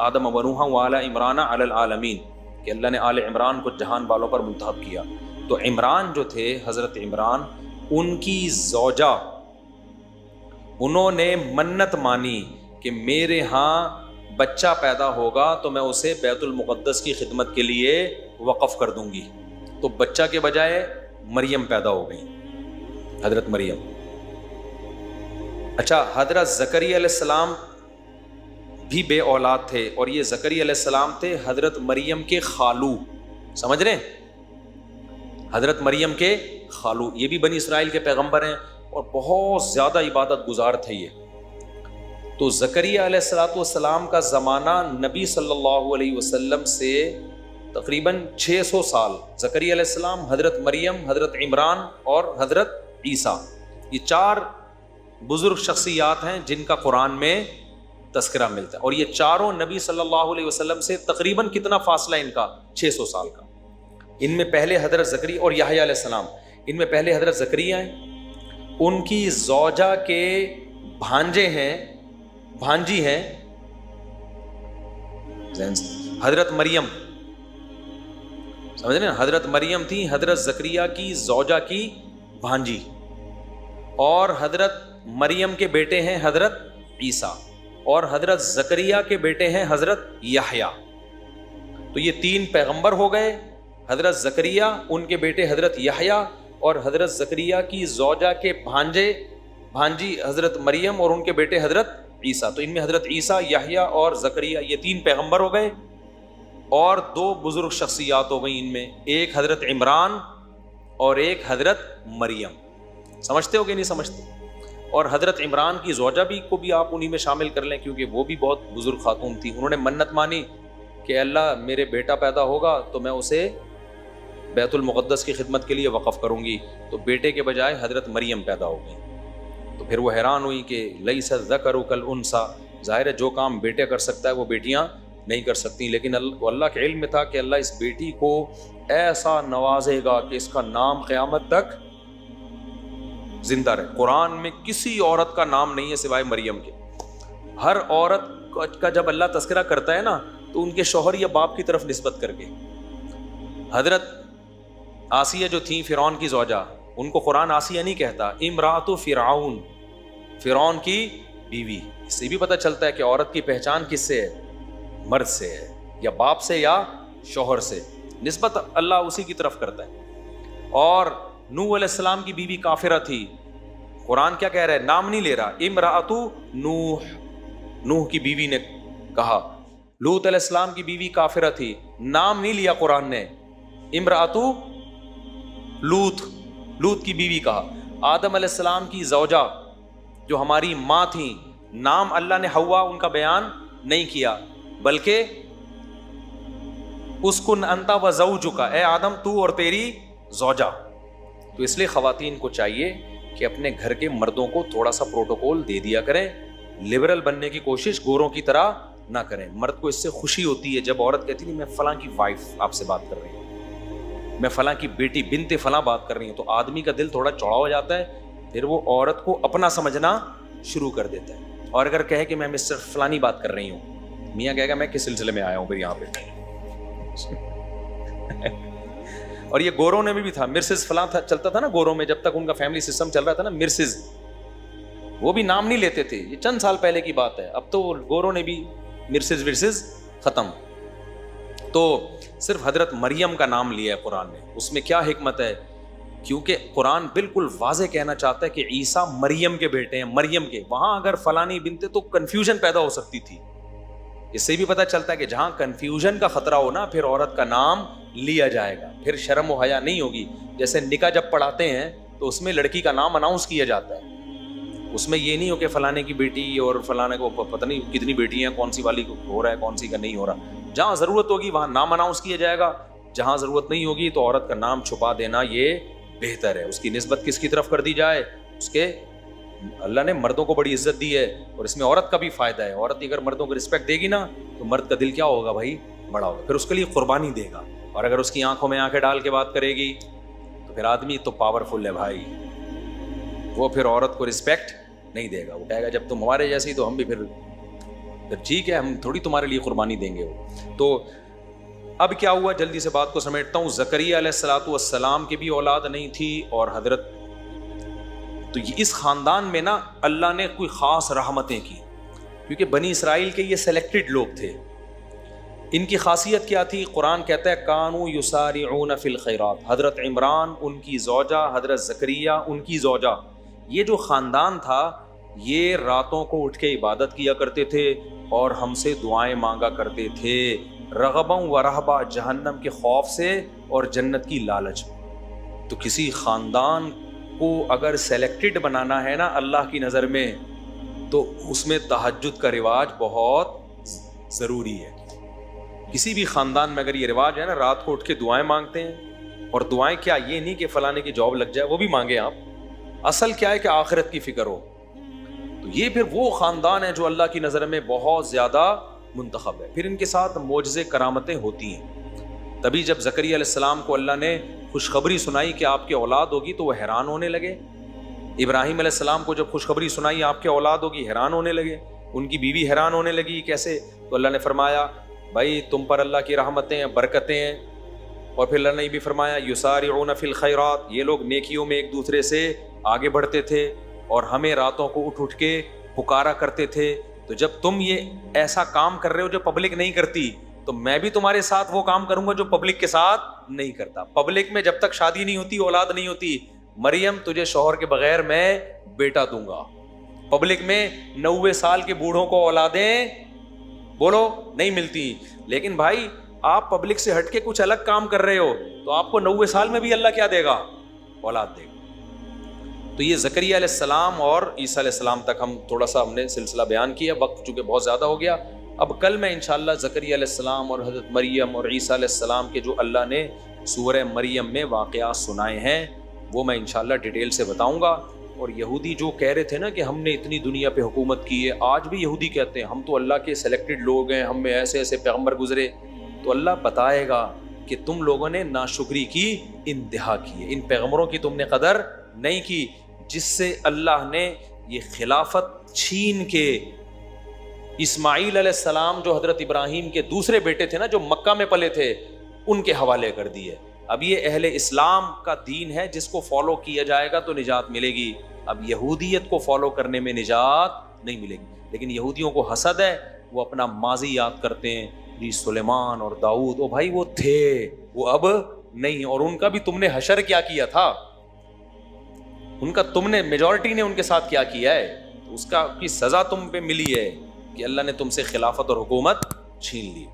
آدم و نوحا وآل عمران علی العالمین, کہ اللہ نے آل عمران کو جہان والوں پر منتخب کیا. تو عمران جو تھے, حضرت عمران, ان کی زوجہ, انہوں نے منت مانی کہ میرے ہاں بچہ پیدا ہوگا تو میں اسے بیت المقدس کی خدمت کے لیے وقف کر دوں گی. تو بچہ کے بجائے مریم پیدا ہو گئی, حضرت مریم. اچھا, حضرت زکریا علیہ السلام بھی بے اولاد تھے, اور یہ زکریا علیہ السلام تھے حضرت مریم کے خالو. سمجھ رہے ہیں؟ حضرت مریم کے خالو, یہ بھی بنی اسرائیل کے پیغمبر ہیں اور بہت زیادہ عبادت گزار تھے یہ. تو زکریا علیہ الصلوۃ والسلام کا زمانہ نبی صلی اللہ علیہ وسلم سے تقریباً 600 سال. زکریا علیہ السلام, حضرت مریم, حضرت عمران اور حضرت عیسیٰ, یہ 4 بزرگ شخصیات ہیں جن کا قرآن میں تذکرہ ملتا ہے. اور یہ چاروں نبی صلی اللہ علیہ وسلم سے تقریباً کتنا فاصلہ ان کا؟ 600 سال کا. ان میں پہلے حضرت زکریا اور یحییٰ علیہ السلام، ان میں پہلے حضرت زکریا ہیں، ان کی زوجہ کے بھانجے ہیں، بھانجی ہیں حضرت مریم. سمجھ رہے ہیں؟ حضرت مریم تھی حضرت زکریا کی زوجہ کی بھانجی، اور حضرت مریم کے بیٹے ہیں حضرت عیسیٰ، اور حضرت زکریا کے بیٹے ہیں حضرت یحییٰ. تو یہ 3 پیغمبر ہو گئے، حضرت زکریا، ان کے بیٹے حضرت یحییٰ، اور حضرت زکریا کی زوجہ کے بھانجی حضرت مریم، اور ان کے بیٹے حضرت عیسیٰ. تو ان میں حضرت عیسیٰ، یحییٰ اور زکریا یہ 3 پیغمبر ہو گئے. اور 2 بزرگ شخصیات ہو گئی ان میں، ایک حضرت عمران اور ایک حضرت مریم. سمجھتے ہو کہ نہیں سمجھتے؟ اور حضرت عمران کی زوجہ کو بھی آپ انہی میں شامل کر لیں، کیونکہ وہ بھی بہت بزرگ خاتون تھی. انہوں نے منت مانی کہ اللہ میرے بیٹا پیدا ہوگا تو میں اسے بیت المقدس کی خدمت کے لیے وقف کروں گی. تو بیٹے کے بجائے حضرت مریم پیدا ہو گئی. تو پھر وہ حیران ہوئی کہ لیس الذکر کالانثیٰ، ظاہر ہے جو کام بیٹے کر سکتا ہے وہ بیٹیاں نہیں کر سکتی. لیکن اللہ کے علم میں تھا کہ اللہ اس بیٹی کو ایسا نوازے گا کہ اس کا نام قیامت تک زندہ رہے. قرآن میں کسی عورت کا نام نہیں ہے سوائے مریم کے. ہر عورت کا جب اللہ تذکرہ کرتا ہے نا تو ان کے شوہر یا باپ کی طرف نسبت کر کے. حضرت آسیہ جو تھیں فرعون کی زوجہ، ان کو قرآن آسیہ نہیں کہتا، امرأۃ فرعون، فرعون کی بیوی. اس سے بھی پتہ چلتا ہے کہ عورت کی پہچان کس سے ہے؟ مرد سے ہے، یا باپ سے یا شوہر سے. نسبت اللہ اسی کی طرف کرتا ہے. اور نوح علیہ السلام کی بیوی کافرہ تھی. قرآن کیا کہہ رہا ہے؟ نام نہیں لے رہا، امرأۃ نوح، نوح کی بیوی نے کہا. لوط علیہ السلام کی بیوی کافرہ تھی، نام نہیں لیا قرآن نے، امرأۃ لوط، لوط کی بیوی کہا. آدم علیہ السلام کی زوجہ جو ہماری ماں تھیں، نام اللہ نے حوا ان کا بیان نہیں کیا، بلکہ اسکن انت و زوجک، اے آدم تو اور تیری زوجہ. تو اس لیے خواتین کو چاہیے کہ اپنے گھر کے مردوں کو تھوڑا سا پروٹوکول دے دیا کریں. لبرل بننے کی کوشش گوروں کی طرح نہ کریں. مرد کو اس سے خوشی ہوتی ہے جب عورت کہتی ہے میں فلاں کی وائف آپ سے بات کر رہی ہوں، میں فلاں کی بیٹی بنت فلاں بات کر رہی ہوں. تو آدمی کا دل تھوڑا چوڑا ہو جاتا ہے، پھر وہ عورت کو اپنا سمجھنا شروع کر دیتا ہے. اور اگر کہے کہ میں مسٹر فلانی بات کر رہی ہوں، میاں کہے گا میں کس سلسلے میں آیا ہوں پھر یہاں پہ. اور یہ گوروں نے بھی تھا، مرسز فلاں چلتا تھا نا گوروں میں، جب تک ان کا فیملی سسٹم چل رہا تھا نا، مرسز، وہ بھی نام نہیں لیتے تھے. یہ چند سال پہلے کی بات ہے. اب تو گوروں نے بھی مرسز ورسز ختم. تو صرف حضرت مریم کا نام لیا ہے قرآن نے. اس میں کیا حکمت ہے؟ کیونکہ قرآن بالکل واضح کہنا چاہتا ہے کہ عیسیٰ مریم کے بیٹے ہیں، مریم کے. وہاں اگر فلانی بنتے تو کنفیوژن پیدا ہو سکتی تھی. اس سے بھی پتہ چلتا ہے کہ جہاں کنفیوژن کا خطرہ ہو نا، پھر عورت کا نام لیا جائے گا، پھر شرم و حیا نہیں ہوگی. جیسے نکاح جب پڑھاتے ہیں تو اس میں لڑکی کا نام اناؤنس کیا جاتا ہے. اس میں یہ نہیں ہو کہ فلانے کی بیٹی اور فلانے کو پتہ نہیں کتنی بیٹی ہیں، کون سی والی کو ہو رہا ہے کون سی کا نہیں ہو رہا. جہاں ضرورت ہوگی وہاں نام اناؤنس کیا جائے گا، جہاں ضرورت نہیں ہوگی تو عورت کا نام چھپا دینا یہ بہتر ہے. اس کی نسبت کس کی طرف کر دی جائے؟ اس کے اللہ نے مردوں کو بڑی عزت دی ہے، اور اس میں عورت کا بھی فائدہ ہے. عورت اگر مردوں کو رسپیکٹ دے گی نا تو مرد کا دل کیا ہوگا بھائی؟ بڑا ہوگا. پھر اس کے لیے قربانی دے گا. اور اگر اس کی آنکھوں میں آنکھیں ڈال کے بات کرے گی تو پھر آدمی تو پاورفل ہے بھائی، وہ پھر عورت کو رسپیکٹ نہیں دے گا. وہ کہے گا جب تم ہمارے جیسی تو ہم بھی پھر ٹھیک ہے، ہم تھوڑی تمہارے لیے قربانی دیں گے. وہ تو اب کیا ہوا، جلدی سے بات کو سمیٹتا ہوں. زکریا علیہ الصلوۃ والسلام کی بھی اولاد نہیں تھی، اور حضرت تو اس خاندان میں نا اللہ نے کوئی خاص رحمتیں کی، کیونکہ بنی اسرائیل کے یہ سلیکٹڈ لوگ تھے. ان کی خاصیت کیا تھی؟ قرآن کہتا ہے کانوا یسارعون فی الخیرات. حضرت عمران ان کی زوجہ، حضرت زکریا ان کی زوجہ، یہ جو خاندان تھا یہ راتوں کو اٹھ کے عبادت کیا کرتے تھے اور ہم سے دعائیں مانگا کرتے تھے، رغباً و رہبا، جہنم کے خوف سے اور جنت کی لالچ. تو کسی خاندان کو اگر سلیکٹڈ بنانا ہے نا اللہ کی نظر میں، تو اس میں تہجد کا رواج بہت ضروری ہے. کسی بھی خاندان میں اگر یہ رواج ہے نا رات کو اٹھ کے دعائیں مانگتے ہیں، اور دعائیں کیا یہ نہیں کہ فلانے کی جاب لگ جائے، وہ بھی مانگیں آپ، اصل کیا ہے کہ آخرت کی فکر ہو. تو تو یہ پھر وہ خاندان ہے جو اللہ کی نظر میں بہت زیادہ منتخب ہے. پھر ان کے ساتھ معجزے کرامتیں ہوتی ہیں. تبھی جب زکریا علیہ السلام کو اللہ نے خوشخبری سنائی کہ آپ کی اولاد ہوگی تو وہ حیران ہونے لگے. ابراہیم علیہ السلام کو جب خوشخبری سنائی آپ کی اولاد ہوگی حیران ہونے لگے. ان کی بیوی حیران ہونے لگی کیسے؟ تو اللہ نے فرمایا بھائی تم پر اللہ کی رحمتیں ہیں، برکتیں ہیں. اور پھر اللہ نے بھی فرمایا یسارعون فی الخیرات، یہ لوگ نیکیوں میں ایک دوسرے سے آگے بڑھتے تھے اور ہمیں راتوں کو اٹھ اٹھ کے پکارا کرتے تھے. تو جب تم یہ ایسا کام کر رہے ہو جو پبلک نہیں کرتی تو میں بھی تمہارے ساتھ وہ کام کروں گا جو پبلک کے ساتھ نہیں کرتا. پبلک میں جب تک شادی نہیں ہوتی اولاد نہیں ہوتی، مریم تجھے شوہر کے بغیر میں بیٹا دوں گا. پبلک میں 90 سال کے بوڑھوں کو اولادیں بولو نہیں ملتی. لیکن بھائی آپ پبلک سے ہٹ کے کچھ الگ کام کر رہے ہو تو آپ کو 90 سال میں بھی اللہ کیا دے گا؟ اولاد دے گا. تو یہ زکریا علیہ السلام اور عیسیٰ علیہ السلام تک ہم نے سلسلہ بیان کیا. وقت چونکہ بہت زیادہ ہو گیا. اب کل میں انشاءاللہ زکریا علیہ السلام اور حضرت مریم اور عیسیٰ علیہ السلام کے جو اللہ نے سورہ مریم میں واقعات سنائے ہیں وہ میں انشاءاللہ ڈیٹیل سے بتاؤں گا. اور یہودی جو کہہ رہے تھے نا کہ ہم نے اتنی دنیا پہ حکومت کی ہے، آج بھی یہودی کہتے ہیں ہم تو اللہ کے سلیکٹڈ لوگ ہیں، ہم میں ایسے ایسے پیغمبر گزرے. تو اللہ بتائے گا کہ تم لوگوں نے ناشکری کی انتہا کی ہے، ان پیغمبروں کی تم نے قدر نہیں کی جس سے اللہ نے یہ خلافت چھین کے اسماعیل علیہ السلام جو حضرت ابراہیم کے دوسرے بیٹے تھے نا جو مکہ میں پلے تھے ان کے حوالے کر دی ہے. اب یہ اہل اسلام کا دین ہے جس کو فالو کیا جائے گا تو نجات ملے گی. اب یہودیت کو فالو کرنے میں نجات نہیں ملے گی. لیکن یہودیوں کو حسد ہے، وہ اپنا ماضی یاد کرتے ہیں جی سلیمان اور داؤد، او بھائی وہ تھے، وہ اب نہیں. اور ان کا بھی تم نے حشر کیا تھا، ان کا تم نے میجورٹی نے ان کے ساتھ کیا ہے، اس کا کی سزا تم پہ ملی ہے کہ اللہ نے تم سے خلافت اور حکومت چھین لی.